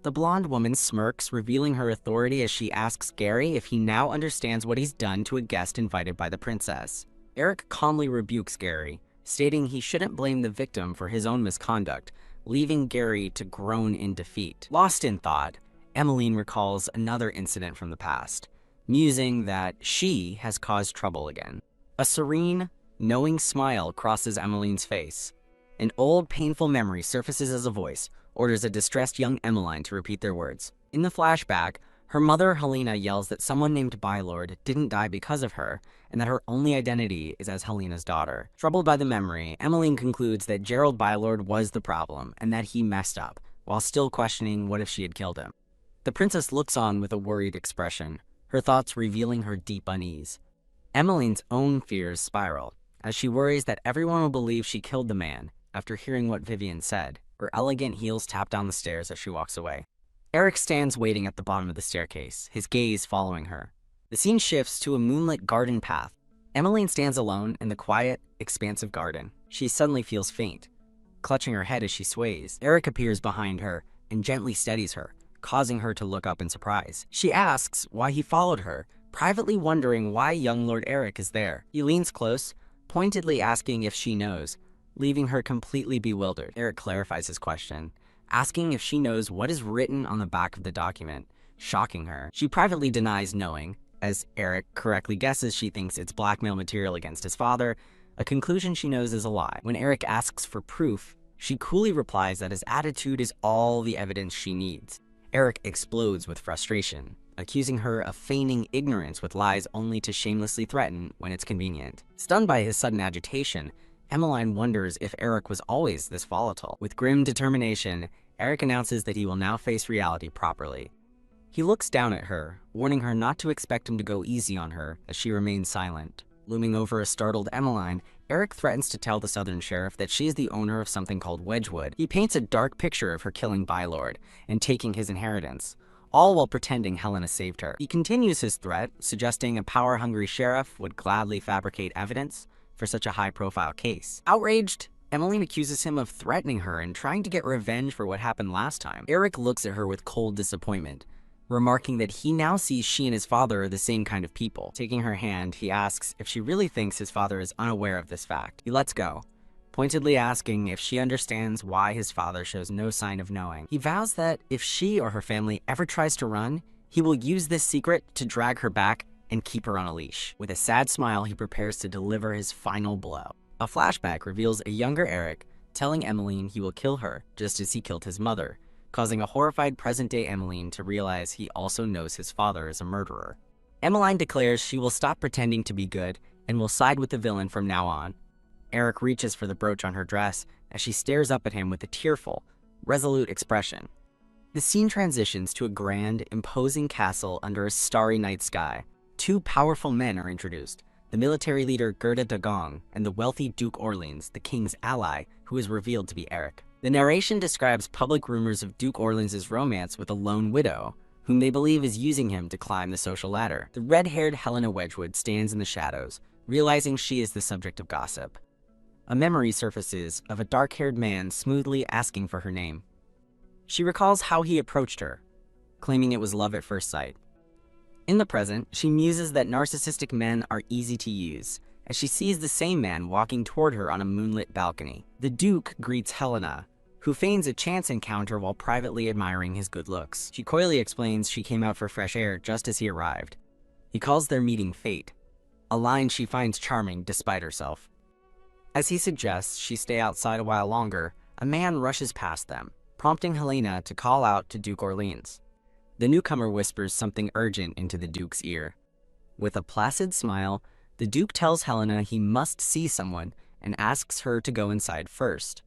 Speaker 1: The blonde woman smirks, revealing her authority as she asks Gary if he now understands what he's done to a guest invited by the princess. Eric calmly rebukes Gary, stating he shouldn't blame the victim for his own misconduct, leaving Gary to groan in defeat. Lost in thought, Emmeline recalls another incident from the past, musing that she has caused trouble again. A serene, knowing smile crosses Emmeline's face. An old, painful memory surfaces as a voice, orders a distressed young Emmeline to repeat their words. In the flashback, her mother, Helena, yells that someone named Bylord didn't die because of her, and that her only identity is as Helena's daughter. Troubled by the memory, Emmeline concludes that Gerald Bylord was the problem, and that he messed up, while still questioning what if she had killed him. The princess looks on with a worried expression, her thoughts revealing her deep unease. Emmeline's own fears spiral, as she worries that everyone will believe she killed the man after hearing what Vivian said. Her elegant heels tap down the stairs as she walks away. Eric stands waiting at the bottom of the staircase, his gaze following her. The scene shifts to a moonlit garden path. Emmeline stands alone in the quiet, expansive garden. She suddenly feels faint, clutching her head as she sways. Eric appears behind her and gently steadies her, causing her to look up in surprise. She asks why he followed her, privately wondering why young Lord Eric is there. He leans close, pointedly asking if she knows, leaving her completely bewildered. Eric clarifies his question, asking if she knows what is written on the back of the document, shocking her. She privately denies knowing, as Eric correctly guesses she thinks it's blackmail material against his father, a conclusion she knows is a lie. When Eric asks for proof, she coolly replies that his attitude is all the evidence she needs. Eric explodes with frustration, accusing her of feigning ignorance with lies only to shamelessly threaten when it's convenient. Stunned by his sudden agitation, Emmeline wonders if Eric was always this volatile. With grim determination, Eric announces that he will now face reality properly. He looks down at her, warning her not to expect him to go easy on her as she remains silent. Looming over a startled Emmeline, Eric threatens to tell the Southern Sheriff that she is the owner of something called Wedgwood. He paints a dark picture of her killing Bylord and taking his inheritance, all while pretending Helena saved her. He continues his threat, suggesting a power-hungry sheriff would gladly fabricate evidence for such a high-profile case. Outraged, Emmeline accuses him of threatening her and trying to get revenge for what happened last time. Eric looks at her with cold disappointment, remarking that he now sees she and his father are the same kind of people. Taking her hand, he asks if she really thinks his father is unaware of this fact. He lets go, pointedly asking if she understands why his father shows no sign of knowing. He vows that if she or her family ever tries to run, he will use this secret to drag her back and keep her on a leash. With a sad smile, he prepares to deliver his final blow. A flashback reveals a younger Eric telling Emmeline he will kill her just as he killed his mother, causing a horrified present-day Emmeline to realize he also knows his father is a murderer. Emmeline declares she will stop pretending to be good and will side with the villain from now on. Eric reaches for the brooch on her dress as she stares up at him with a tearful, resolute expression. The scene transitions to a grand, imposing castle under a starry night sky. Two powerful men are introduced, the military leader Gerda de Gong, and the wealthy Duke Orleans, the king's ally, who is revealed to be Eric. The narration describes public rumors of Duke Orleans' romance with a lone widow, whom they believe is using him to climb the social ladder. The red-haired Helena Wedgwood stands in the shadows, realizing she is the subject of gossip. A memory surfaces of a dark-haired man smoothly asking for her name. She recalls how he approached her, claiming it was love at first sight. In the present, she muses that narcissistic men are easy to use, as she sees the same man walking toward her on a moonlit balcony. The Duke greets Helena, who feigns a chance encounter while privately admiring his good looks. She coyly explains she came out for fresh air just as he arrived. He calls their meeting fate, a line she finds charming despite herself. As he suggests she stay outside a while longer, a man rushes past them, prompting Helena to call out to Duke Orleans. The newcomer whispers something urgent into the Duke's ear. With a placid smile, the Duke tells Helena he must see someone and asks her to go inside first.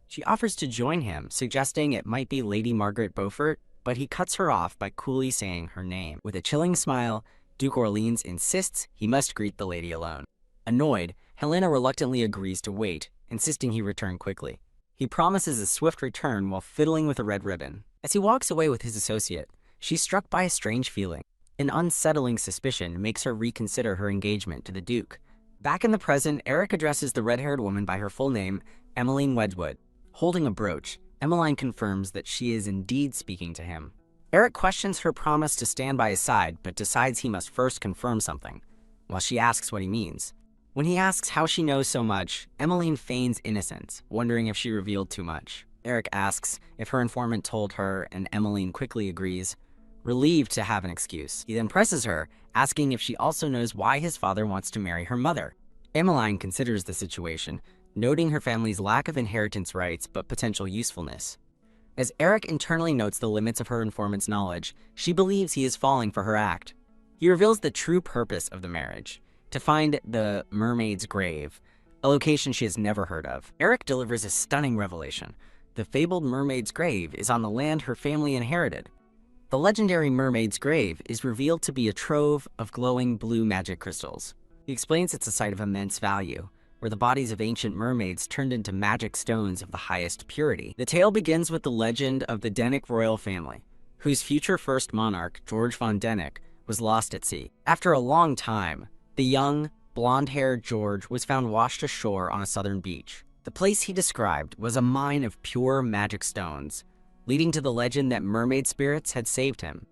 Speaker 1: She offers to join him, suggesting it might be Lady Margaret Beaufort, but he cuts her off by coolly saying her name. With a chilling smile, Duke Orleans insists he must greet the lady alone. Annoyed, Helena reluctantly agrees to wait, insisting he return quickly. He promises a swift return while fiddling with a red ribbon. As he walks away with his associate, she's struck by a strange feeling. An unsettling suspicion makes her reconsider her engagement to the Duke. Back in the present, Eric addresses the red-haired woman by her full name, Emmeline Wedgwood. Holding a brooch, Emmeline confirms that she is indeed speaking to him. Eric questions her promise to stand by his side, but decides he must first confirm something, while she asks what he means. When he asks how she knows so much, Emmeline feigns innocence, wondering if she revealed too much. Eric asks if her informant told her, and Emmeline quickly agrees, relieved to have an excuse. He then presses her, asking if she also knows why his father wants to marry her mother. Emmeline considers the situation, noting her family's lack of inheritance rights but potential usefulness. As Eric internally notes the limits of her informant's knowledge, she believes he is falling for her act. He reveals the true purpose of the marriage, to find the mermaid's grave, a location she has never heard of. Eric delivers a stunning revelation. The fabled mermaid's grave is on the land her family inherited. The legendary mermaid's grave is revealed to be a trove of glowing blue magic crystals. He explains it's a site of immense value, where the bodies of ancient mermaids turned into magic stones of the highest purity. The tale begins with the legend of the Dennick royal family, whose future first monarch, George von Dennick, was lost at sea. After a long time, the young, blonde-haired George was found washed ashore on a southern beach. The place he described was a mine of pure magic stones, leading to the legend that mermaid spirits had saved him.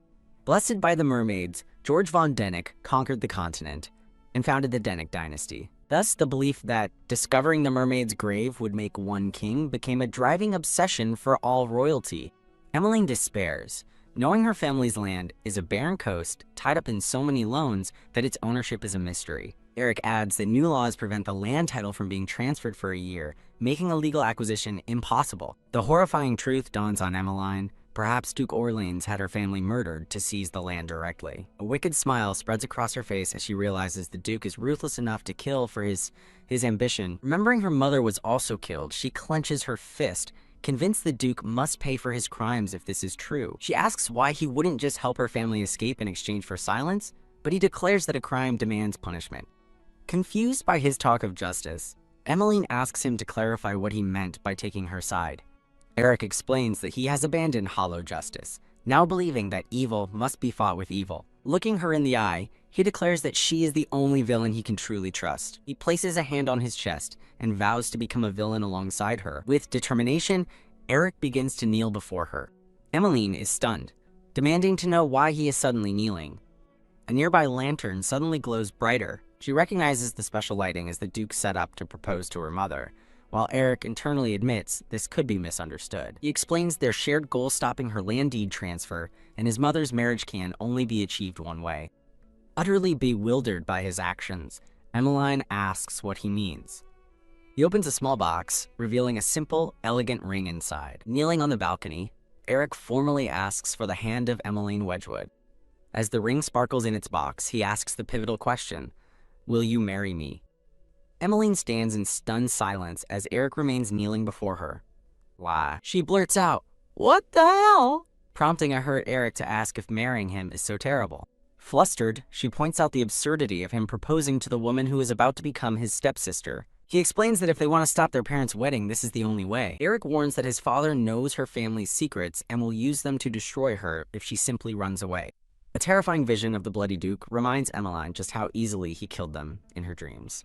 Speaker 1: Blessed by the mermaids, George von Dennick conquered the continent and founded the Dennick dynasty. Thus, the belief that discovering the mermaid's grave would make one king became a driving obsession for all royalty. Emmeline despairs, knowing her family's land is a barren coast tied up in so many loans that its ownership is a mystery. Eric adds that new laws prevent the land title from being transferred for a year, making a legal acquisition impossible. The horrifying truth dawns on Emmeline. Perhaps Duke Orleans had her family murdered to seize the land directly. A wicked smile spreads across her face as she realizes the Duke is ruthless enough to kill for his ambition. Remembering her mother was also killed, she clenches her fist, convinced the Duke must pay for his crimes if this is true. She asks why he wouldn't just help her family escape in exchange for silence, but he declares that a crime demands punishment. Confused by his talk of justice, Emmeline asks him to clarify what he meant by taking her side. Eric explains that he has abandoned hollow justice, now believing that evil must be fought with evil. Looking her in the eye, he declares that she is the only villain he can truly trust. He places a hand on his chest and vows to become a villain alongside her. With determination, Eric begins to kneel before her. Emmeline is stunned, demanding to know why he is suddenly kneeling. A nearby lantern suddenly glows brighter. She recognizes the special lighting as the Duke set up to propose to her mother, while Eric internally admits this could be misunderstood. He explains their shared goal stopping her land deed transfer, and his mother's marriage can only be achieved one way. Utterly bewildered by his actions, Emmeline asks what he means. He opens a small box, revealing a simple, elegant ring inside. Kneeling on the balcony, Eric formally asks for the hand of Emmeline Wedgwood. As the ring sparkles in its box, he asks the pivotal question, "Will you marry me?" Emmeline stands in stunned silence as Eric remains kneeling before her. Why? She blurts out, "What the hell?" prompting a hurt Eric to ask if marrying him is so terrible. Flustered, she points out the absurdity of him proposing to the woman who is about to become his stepsister. He explains that if they want to stop their parents' wedding, this is the only way. Eric warns that his father knows her family's secrets and will use them to destroy her if she simply runs away. A terrifying vision of the Bloody Duke reminds Emmeline just how easily he killed them in her dreams.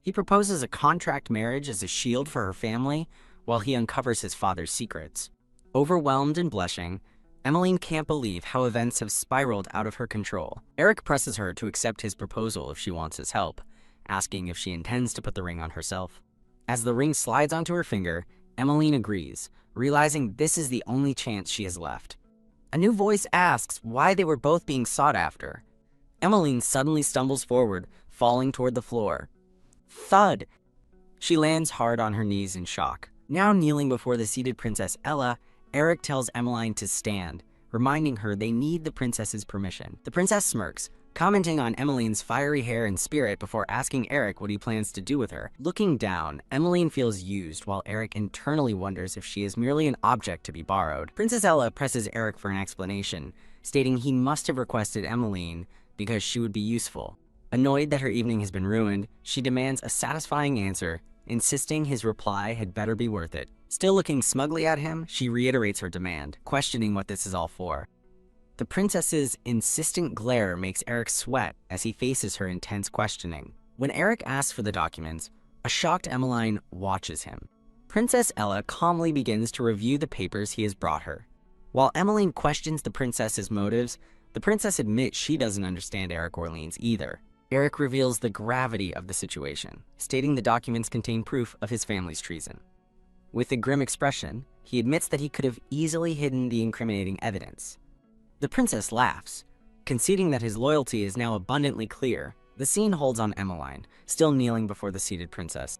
Speaker 1: He proposes a contract marriage as a shield for her family while he uncovers his father's secrets. Overwhelmed and blushing, Emmeline can't believe how events have spiraled out of her control. Eric presses her to accept his proposal if she wants his help, asking if she intends to put the ring on herself. As the ring slides onto her finger, Emmeline agrees, realizing this is the only chance she has left. A new voice asks why they were both being sought after. Emmeline suddenly stumbles forward, falling toward the floor. Thud! She lands hard on her knees in shock. Now kneeling before the seated Princess Ella, Eric tells Emmeline to stand, reminding her they need the princess's permission. The princess smirks, commenting on Emmeline's fiery hair and spirit before asking Eric what he plans to do with her. Looking down, Emmeline feels used while Eric internally wonders if she is merely an object to be borrowed. Princess Ella presses Eric for an explanation, stating he must have requested Emmeline because she would be useful. Annoyed that her evening has been ruined, she demands a satisfying answer, insisting his reply had better be worth it. Still looking smugly at him, she reiterates her demand, questioning what this is all for. The princess's insistent glare makes Eric sweat as he faces her intense questioning. When Eric asks for the documents, a shocked Emmeline watches him. Princess Ella calmly begins to review the papers he has brought her. While Emmeline questions the princess's motives, the princess admits she doesn't understand Eric Orleans either. Eric reveals the gravity of the situation, stating the documents contain proof of his family's treason. With a grim expression, he admits that he could have easily hidden the incriminating evidence. The princess laughs, conceding that his loyalty is now abundantly clear. The scene holds on Emmeline, still kneeling before the seated princess.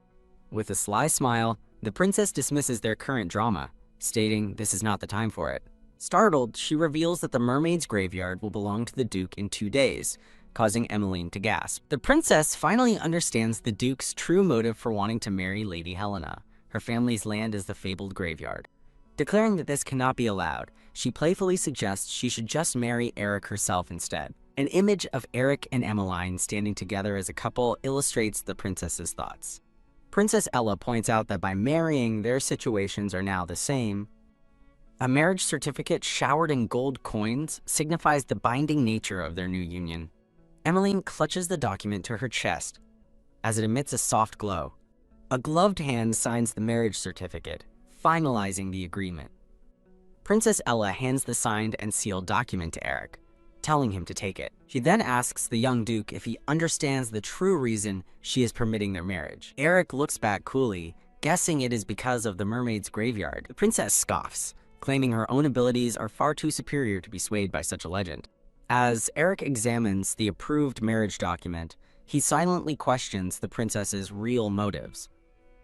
Speaker 1: With a sly smile, the princess dismisses their current drama, stating this is not the time for it. Startled, she reveals that the mermaid's graveyard will belong to the Duke in 2 days, causing Emmeline to gasp. The princess finally understands the Duke's true motive for wanting to marry Lady Helena. Her family's land is the fabled graveyard. Declaring that this cannot be allowed, she playfully suggests she should just marry Eric herself instead. An image of Eric and Emmeline standing together as a couple illustrates the princess's thoughts. Princess Ella points out that by marrying, their situations are now the same. A marriage certificate showered in gold coins signifies the binding nature of their new union. Emmeline clutches the document to her chest as it emits a soft glow. A gloved hand signs the marriage certificate, finalizing the agreement. Princess Ella hands the signed and sealed document to Eric, telling him to take it. She then asks the young Duke if he understands the true reason she is permitting their marriage. Eric looks back coolly, guessing it is because of the mermaid's graveyard. The princess scoffs, claiming her own abilities are far too superior to be swayed by such a legend. As Eric examines the approved marriage document, he silently questions the princess's real motives.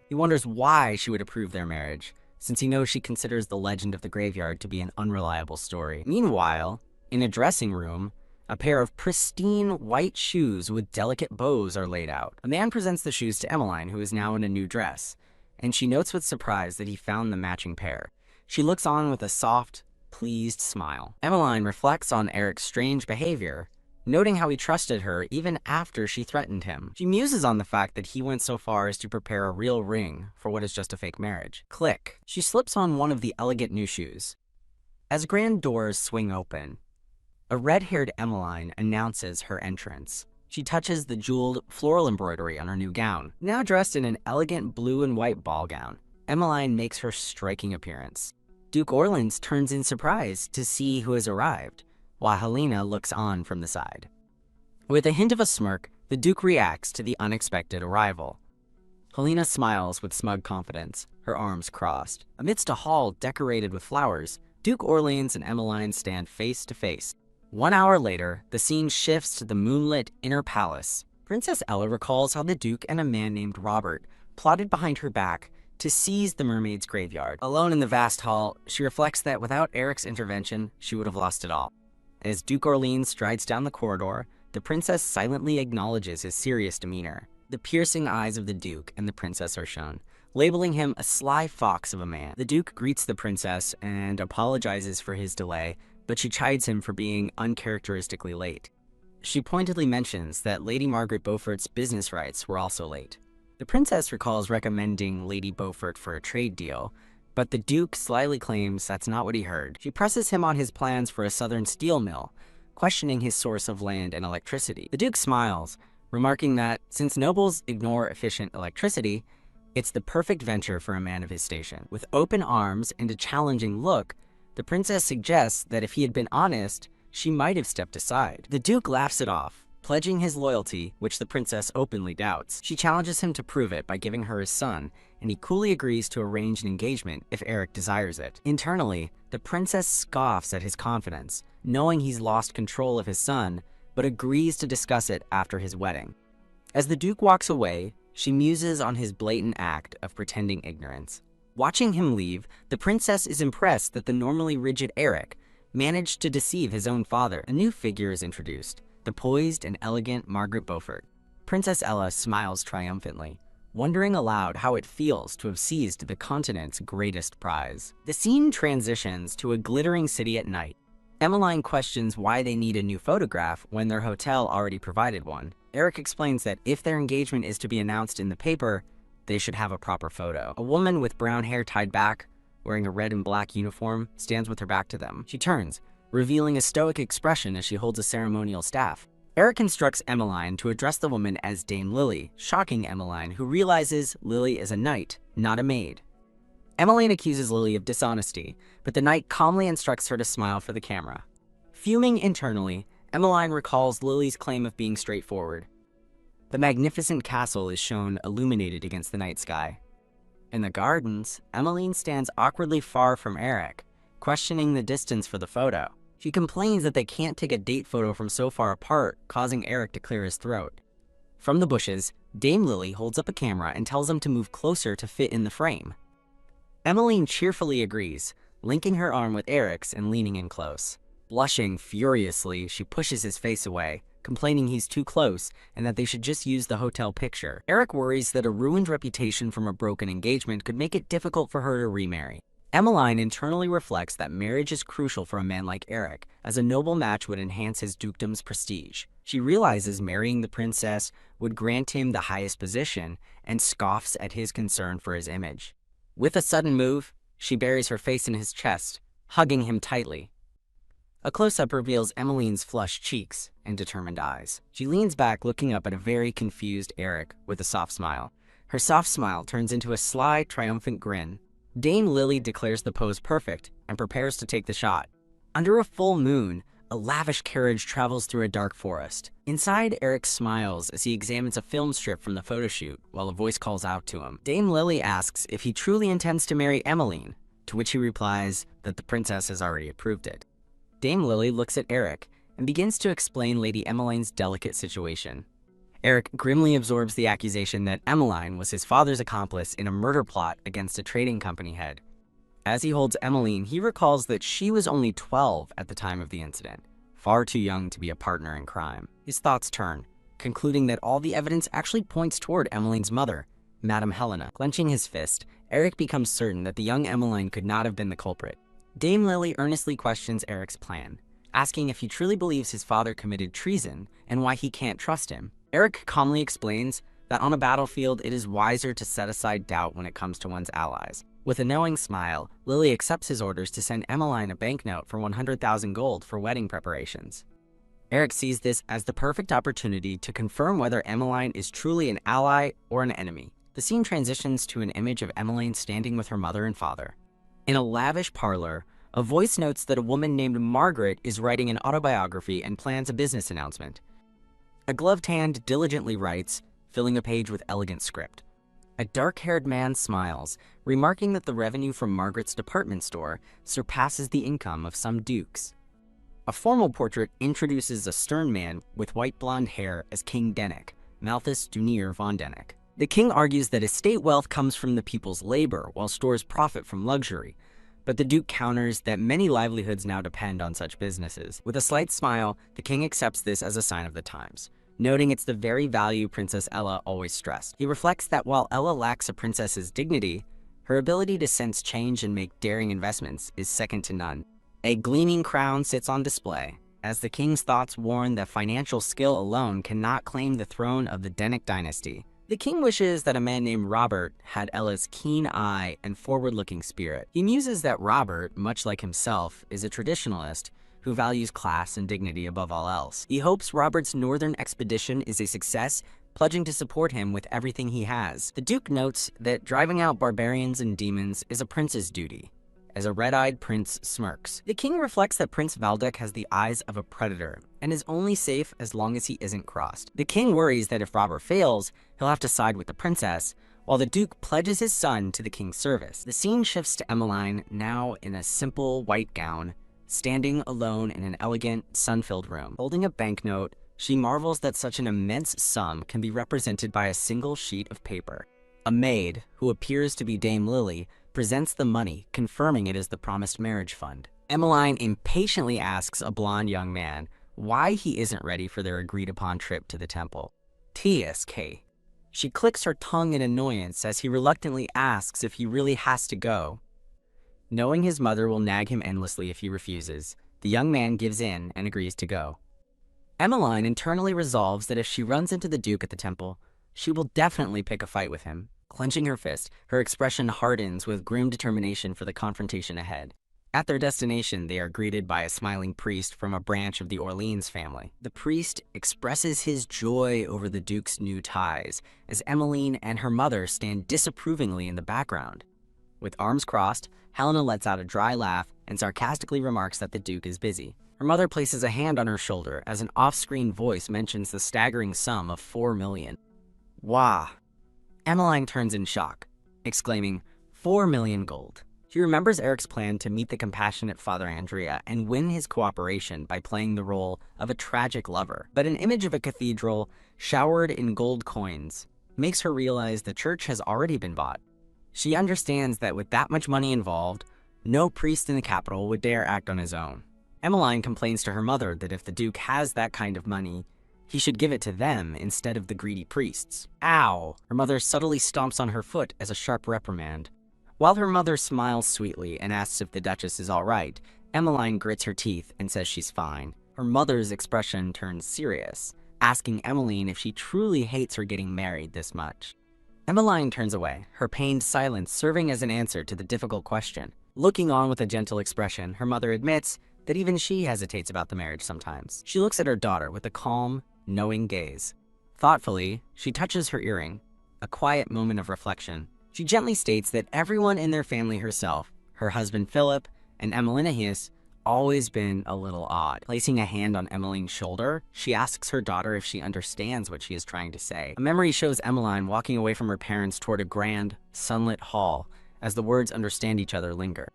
Speaker 1: He wonders why she would approve their marriage, since he knows she considers the legend of the graveyard to be an unreliable story. Meanwhile, in a dressing room, a pair of pristine white shoes with delicate bows are laid out. A man presents the shoes to Emmeline, who is now in a new dress, and she notes with surprise that he found the matching pair. She looks on with a soft, pleased smile. Emmeline reflects on Eric's strange behavior, noting how he trusted her even after she threatened him. She muses on the fact that he went so far as to prepare a real ring for what is just a fake marriage. Click. She slips on one of the elegant new shoes. As grand doors swing open, a red-haired Emmeline announces her entrance. She touches the jeweled floral embroidery on her new gown. Now dressed in an elegant blue and white ball gown, Emmeline makes her striking appearance. Duke Orleans turns in surprise to see who has arrived, while Helena looks on from the side. With a hint of a smirk, the Duke reacts to the unexpected arrival. Helena smiles with smug confidence, her arms crossed. Amidst a hall decorated with flowers, Duke Orleans and Emmeline stand face to face. 1 hour later, the scene shifts to the moonlit inner palace. Princess Ella recalls how the Duke and a man named Robert plotted behind her back to seize the mermaid's graveyard. Alone in the vast hall, she reflects that without Eric's intervention, she would have lost it all. As Duke Orleans strides down the corridor, the princess silently acknowledges his serious demeanor. The piercing eyes of the Duke and the princess are shown, labeling him a sly fox of a man. The Duke greets the princess and apologizes for his delay, but she chides him for being uncharacteristically late. She pointedly mentions that Lady Margaret Beaufort's business rights were also late. The princess recalls recommending Lady Beaufort for a trade deal, but the Duke slyly claims that's not what he heard. She presses him on his plans for a southern steel mill, questioning his source of land and electricity. The Duke smiles, remarking that since nobles ignore efficient electricity, it's the perfect venture for a man of his station. With open arms and a challenging look, the princess suggests that if he had been honest, she might have stepped aside. The Duke laughs it off, pledging his loyalty, which the princess openly doubts. She challenges him to prove it by giving her his son, and he coolly agrees to arrange an engagement if Eric desires it. Internally, the princess scoffs at his confidence, knowing he's lost control of his son, but agrees to discuss it after his wedding. As the Duke walks away, she muses on his blatant act of pretending ignorance. Watching him leave, the princess is impressed that the normally rigid Eric managed to deceive his own father. A new figure is introduced, the poised and elegant Margaret Beaufort. Princess Ella smiles triumphantly, wondering aloud how it feels to have seized the continent's greatest prize. The scene transitions to a glittering city at night. Emmeline questions why they need a new photograph when their hotel already provided one. Eric explains that if their engagement is to be announced in the paper, they should have a proper photo. A woman with brown hair tied back, wearing a red and black uniform, stands with her back to them. She turns, revealing a stoic expression as she holds a ceremonial staff. Eric instructs Emmeline to address the woman as Dame Lily, shocking Emmeline, who realizes Lily is a knight, not a maid. Emmeline accuses Lily of dishonesty, but the knight calmly instructs her to smile for the camera. Fuming internally, Emmeline recalls Lily's claim of being straightforward. The magnificent castle is shown illuminated against the night sky. In the gardens, Emmeline stands awkwardly far from Eric, questioning the distance for the photo. She complains that they can't take a date photo from so far apart, causing Eric to clear his throat. From the bushes, Dame Lily holds up a camera and tells him to move closer to fit in the frame. Emmeline cheerfully agrees, linking her arm with Eric's and leaning in close. Blushing furiously, she pushes his face away, complaining he's too close and that they should just use the hotel picture. Eric worries that a ruined reputation from a broken engagement could make it difficult for her to remarry. Emmeline internally reflects that marriage is crucial for a man like Eric, as a noble match would enhance his dukedom's prestige. She realizes marrying the princess would grant him the highest position and scoffs at his concern for his image. With a sudden move, she buries her face in his chest, hugging him tightly. A close-up reveals Emmeline's flushed cheeks and determined eyes. She leans back, looking up at a very confused Eric with a soft smile. Her soft smile turns into a sly, triumphant grin. Dame Lily declares the pose perfect and prepares to take the shot. Under a full moon, a lavish carriage travels through a dark forest. Inside, Eric smiles as he examines a film strip from the photo shoot while a voice calls out to him. Dame Lily asks if he truly intends to marry Emmeline, to which he replies that the princess has already approved it. Dame Lily looks at Eric and begins to explain Lady Emmeline's delicate situation. Eric grimly absorbs the accusation that Emmeline was his father's accomplice in a murder plot against a trading company head. As he holds Emmeline, he recalls that she was only 12 at the time of the incident, far too young to be a partner in crime. His thoughts turn, concluding that all the evidence actually points toward Emmeline's mother, Madame Helena. Clenching his fist, Eric becomes certain that the young Emmeline could not have been the culprit. Dame Lily earnestly questions Eric's plan, asking if he truly believes his father committed treason and why he can't trust him. Eric calmly explains that on a battlefield it is wiser to set aside doubt when it comes to one's allies. With a knowing smile, Lily accepts his orders to send Emmeline a banknote for 100,000 gold for wedding preparations. Eric sees this as the perfect opportunity to confirm whether Emmeline is truly an ally or an enemy. The scene transitions to an image of Emmeline standing with her mother and father. In a lavish parlor, a voice notes that a woman named Margaret is writing an autobiography and plans a business announcement. A gloved hand diligently writes, filling a page with elegant script. A dark-haired man smiles, remarking that the revenue from Margaret's department store surpasses the income of some dukes. A formal portrait introduces a stern man with white blonde hair as King Dennick, Malthus Dunir von Dennick. The king argues that estate wealth comes from the people's labor, while stores profit from luxury, but the duke counters that many livelihoods now depend on such businesses. With a slight smile, the king accepts this as a sign of the times, noting it's the very value Princess Ella always stressed. He reflects that while Ella lacks a princess's dignity, her ability to sense change and make daring investments is second to none. A gleaming crown sits on display, as the king's thoughts warn that financial skill alone cannot claim the throne of the Denic dynasty. The king wishes that a man named Robert had Ella's keen eye and forward-looking spirit. He muses that Robert, much like himself, is a traditionalist who values class and dignity above all else. He hopes Robert's northern expedition is a success, pledging to support him with everything he has. The Duke notes that driving out barbarians and demons is a prince's duty, as a red-eyed prince smirks. The king reflects that Prince Valdek has the eyes of a predator and is only safe as long as he isn't crossed. The king worries that if Robert fails, he'll have to side with the princess, while the Duke pledges his son to the king's service. The scene shifts to Emmeline, now in a simple white gown, standing alone in an elegant, sun-filled room. Holding a banknote, she marvels that such an immense sum can be represented by a single sheet of paper. A maid, who appears to be Dame Lily, presents the money, confirming it is the promised marriage fund. Emmeline impatiently asks a blonde young man why he isn't ready for their agreed-upon trip to the temple. TSK. She clicks her tongue in annoyance as he reluctantly asks if he really has to go. Knowing his mother will nag him endlessly if he refuses, the young man gives in and agrees to go. Emmeline internally resolves that if she runs into the Duke at the temple, she will definitely pick a fight with him. Clenching her fist, her expression hardens with grim determination for the confrontation ahead. At their destination, they are greeted by a smiling priest from a branch of the Orleans family. The priest expresses his joy over the Duke's new ties, as Emmeline and her mother stand disapprovingly in the background. With arms crossed, Helena lets out a dry laugh and sarcastically remarks that the Duke is busy. Her mother places a hand on her shoulder as an off-screen voice mentions the staggering sum of 4 million. Wah! Emmeline turns in shock, exclaiming, 4 million gold. She remembers Eric's plan to meet the compassionate Father Andrea and win his cooperation by playing the role of a tragic lover. But an image of a cathedral showered in gold coins makes her realize the church has already been bought. She understands that with that much money involved, no priest in the capital would dare act on his own. Emmeline complains to her mother that if the Duke has that kind of money, he should give it to them instead of the greedy priests. Ow! Her mother subtly stomps on her foot as a sharp reprimand. While her mother smiles sweetly and asks if the Duchess is all right, Emmeline grits her teeth and says she's fine. Her mother's expression turns serious, asking Emmeline if she truly hates her getting married this much. Emmeline turns away, her pained silence serving as an answer to the difficult question. Looking on with a gentle expression, her mother admits that even she hesitates about the marriage sometimes. She looks at her daughter with a calm, knowing gaze. Thoughtfully, she touches her earring, a quiet moment of reflection. She gently states that everyone in their family herself, her husband Philip and Emmeline, always been a little odd. Placing a hand on Emmeline's shoulder, she asks her daughter if she understands what she is trying to say. A memory shows Emmeline walking away from her parents toward a grand, sunlit hall as the words understand each other linger.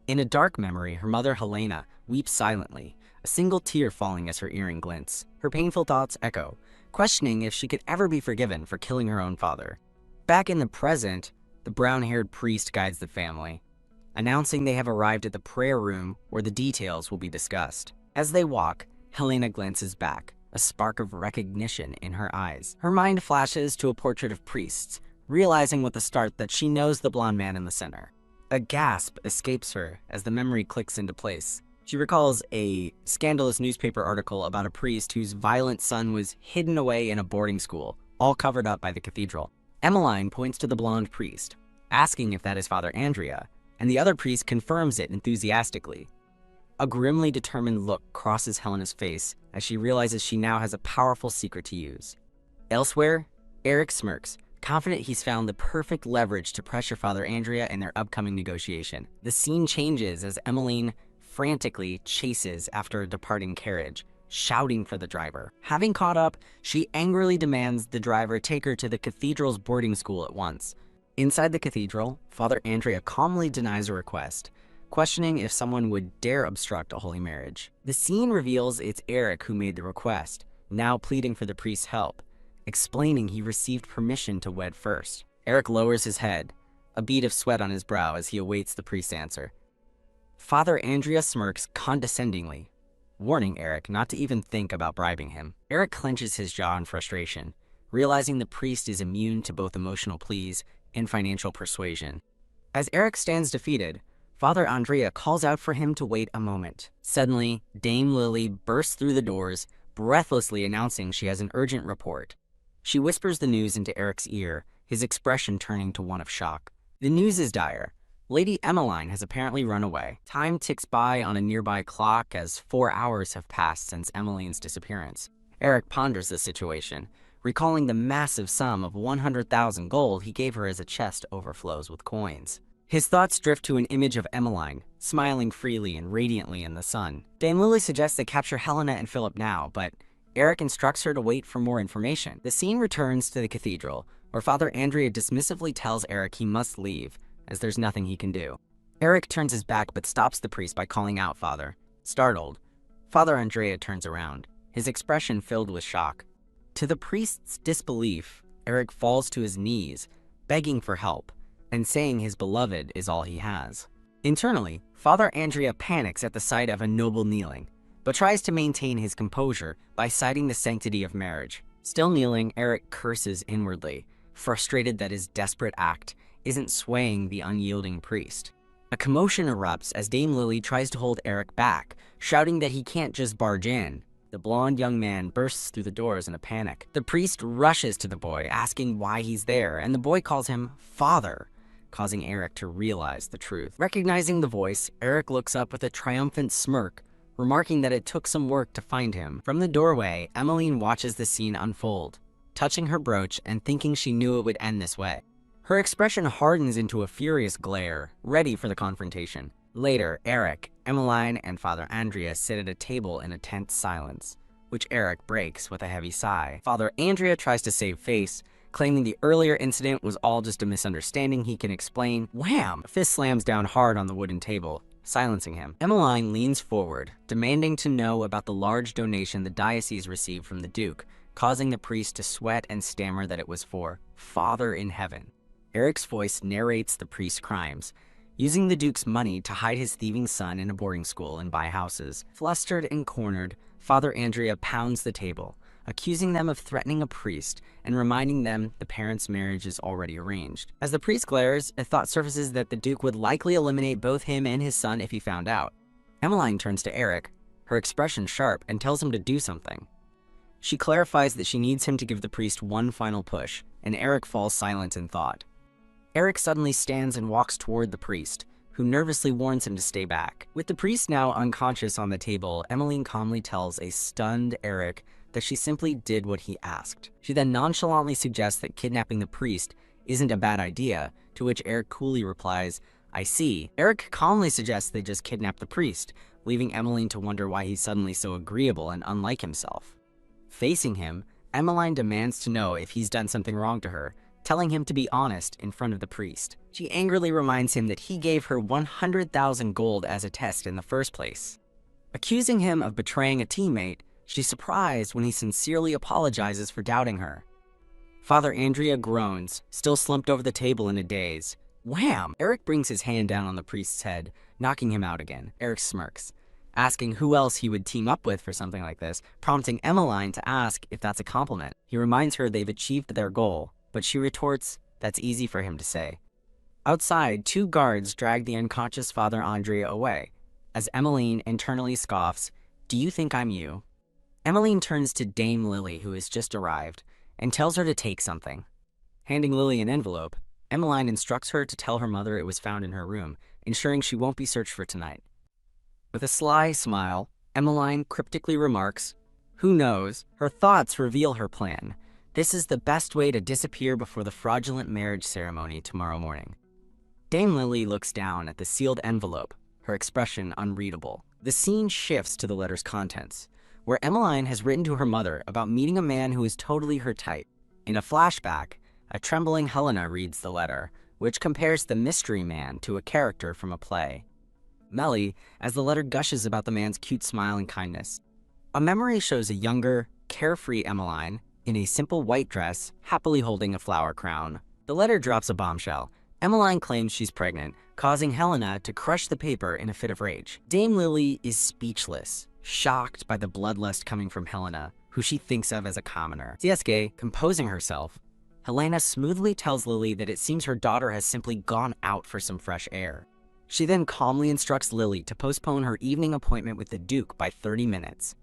Speaker 1: In a dark memory, her mother Helena weeps silently, a single tear falling as her earring glints. Her painful thoughts echo, questioning if she could ever be forgiven for killing her own father. Back in the present, the brown-haired priest guides the family, announcing they have arrived at the prayer room where the details will be discussed. As they walk, Helena glances back, a spark of recognition in her eyes. Her mind flashes to a portrait of priests, realizing with a start that she knows the blonde man in the center. A gasp escapes her as the memory clicks into place. She recalls a scandalous newspaper article about a priest whose violent son was hidden away in a boarding school, all covered up by the cathedral. Emmeline points to the blonde priest, asking if that is Father Andrea, and the other priest confirms it enthusiastically. A grimly determined look crosses Helena's face as she realizes she now has a powerful secret to use. Elsewhere, Eric smirks, confident he's found the perfect leverage to pressure Father Andrea in their upcoming negotiation. The scene changes as Emmeline frantically chases after a departing carriage, shouting for the driver. Having caught up, she angrily demands the driver take her to the cathedral's boarding school at once. Inside the cathedral, Father Andrea calmly denies a request, questioning if someone would dare obstruct a holy marriage. The scene reveals it's Eric who made the request, now pleading for the priest's help, explaining he received permission to wed first. Eric lowers his head, a bead of sweat on his brow as he awaits the priest's answer. Father Andrea smirks condescendingly, warning Eric not to even think about bribing him. Eric clenches his jaw in frustration, realizing the priest is immune to both emotional pleas and financial persuasion. As Eric stands defeated, Father Andrea calls out for him to wait a moment, Suddenly, Dame Lily bursts through the doors, breathlessly announcing she has an urgent report. She whispers the news into Eric's ear, his expression turning to one of shock. The news is dire. Lady Emmeline has apparently run away. Time ticks by on a nearby clock as 4 hours have passed since Emmeline's disappearance. Eric ponders the situation, recalling the massive sum of 100,000 gold he gave her as a chest overflows with coins. His thoughts drift to an image of Emmeline, smiling freely and radiantly in the sun. Dame Lily suggests they capture Helena and Philip now, but Eric instructs her to wait for more information. The scene returns to the cathedral, where Father Andrea dismissively tells Eric he must leave, as there's nothing he can do. Eric turns his back but stops the priest by calling out Father. Startled, Father Andrea turns around, his expression filled with shock. To the priest's disbelief, Eric falls to his knees, begging for help, and saying his beloved is all he has. Internally, Father Andrea panics at the sight of a noble kneeling, but tries to maintain his composure by citing the sanctity of marriage. Still kneeling, Eric curses inwardly, frustrated that his desperate act isn't swaying the unyielding priest. A commotion erupts as Dame Lily tries to hold Eric back, shouting that he can't just barge in. The blonde young man bursts through the doors in a panic. The priest rushes to the boy, asking why he's there, and the boy calls him Father, causing Eric to realize the truth. Recognizing the voice, Eric looks up with a triumphant smirk, remarking that it took some work to find him. From the doorway, Emmeline watches the scene unfold, touching her brooch and thinking she knew it would end this way. Her expression hardens into a furious glare, ready for the confrontation. Later, Eric, Emmeline, and Father Andrea sit at a table in a tense silence, which Eric breaks with a heavy sigh. Father Andrea tries to save face, claiming the earlier incident was all just a misunderstanding he can explain. Wham! A fist slams down hard on the wooden table, silencing him. Emmeline leans forward, demanding to know about the large donation the diocese received from the Duke, causing the priest to sweat and stammer that it was for Father in Heaven. Eric's voice narrates the priest's crimes, using the Duke's money to hide his thieving son in a boarding school and buy houses. Flustered and cornered, Father Andrea pounds the table, accusing them of threatening a priest and reminding them the parents' marriage is already arranged. As the priest glares, a thought surfaces that the Duke would likely eliminate both him and his son if he found out. Emmeline turns to Eric, her expression sharp, and tells him to do something. She clarifies that she needs him to give the priest one final push, and Eric falls silent in thought. Eric suddenly stands and walks toward the priest, who nervously warns him to stay back. With the priest now unconscious on the table, Emmeline calmly tells a stunned Eric that she simply did what he asked. She then nonchalantly suggests that kidnapping the priest isn't a bad idea, to which Eric coolly replies, "I see." Eric calmly suggests they just kidnap the priest, leaving Emmeline to wonder why he's suddenly so agreeable and unlike himself. Facing him, Emmeline demands to know if he's done something wrong to her, telling him to be honest in front of the priest. She angrily reminds him that he gave her 100,000 gold as a test in the first place. Accusing him of betraying a teammate, she's surprised when he sincerely apologizes for doubting her. Father Andrea groans, still slumped over the table in a daze. Wham! Eric brings his hand down on the priest's head, knocking him out again. Eric smirks, asking who else he would team up with for something like this, prompting Emmeline to ask if that's a compliment. He reminds her they've achieved their goal, but she retorts that's easy for him to say. Outside, 2 guards drag the unconscious Father Andrea away, as Emmeline internally scoffs, "Do you think I'm you?" Emmeline turns to Dame Lily, who has just arrived, and tells her to take something. Handing Lily an envelope, Emmeline instructs her to tell her mother it was found in her room, ensuring she won't be searched for tonight. With a sly smile, Emmeline cryptically remarks, "Who knows?" Her thoughts reveal her plan. This is the best way to disappear before the fraudulent marriage ceremony tomorrow morning. Dame Lily looks down at the sealed envelope, her expression unreadable. The scene shifts to the letter's contents, where Emmeline has written to her mother about meeting a man who is totally her type. In a flashback, a trembling Helena reads the letter, which compares the mystery man to a character from a play. Melly, as the letter gushes about the man's cute smile and kindness. A memory shows a younger, carefree Emmeline, in a simple white dress, happily holding a flower crown. The letter drops a bombshell. Emmeline claims she's pregnant, causing Helena to crush the paper in a fit of rage. Dame Lily is speechless, shocked by the bloodlust coming from Helena, who she thinks of as a commoner. CSK, composing herself, Helena smoothly tells Lily that it seems her daughter has simply gone out for some fresh air. She then calmly instructs Lily to postpone her evening appointment with the Duke by 30 minutes.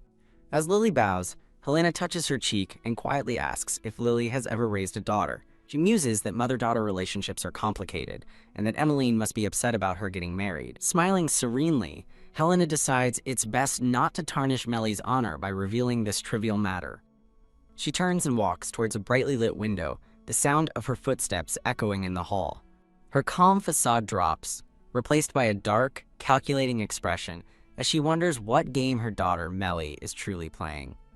Speaker 1: As Lily bows, Helena touches her cheek and quietly asks if Lily has ever raised a daughter. She muses that mother-daughter relationships are complicated and that Emmeline must be upset about her getting married. Smiling serenely, Helena decides it's best not to tarnish Melly's honor by revealing this trivial matter. She turns and walks towards a brightly lit window, the sound of her footsteps echoing in the hall. Her calm facade drops, replaced by a dark, calculating expression as she wonders what game her daughter, Melly, is truly playing.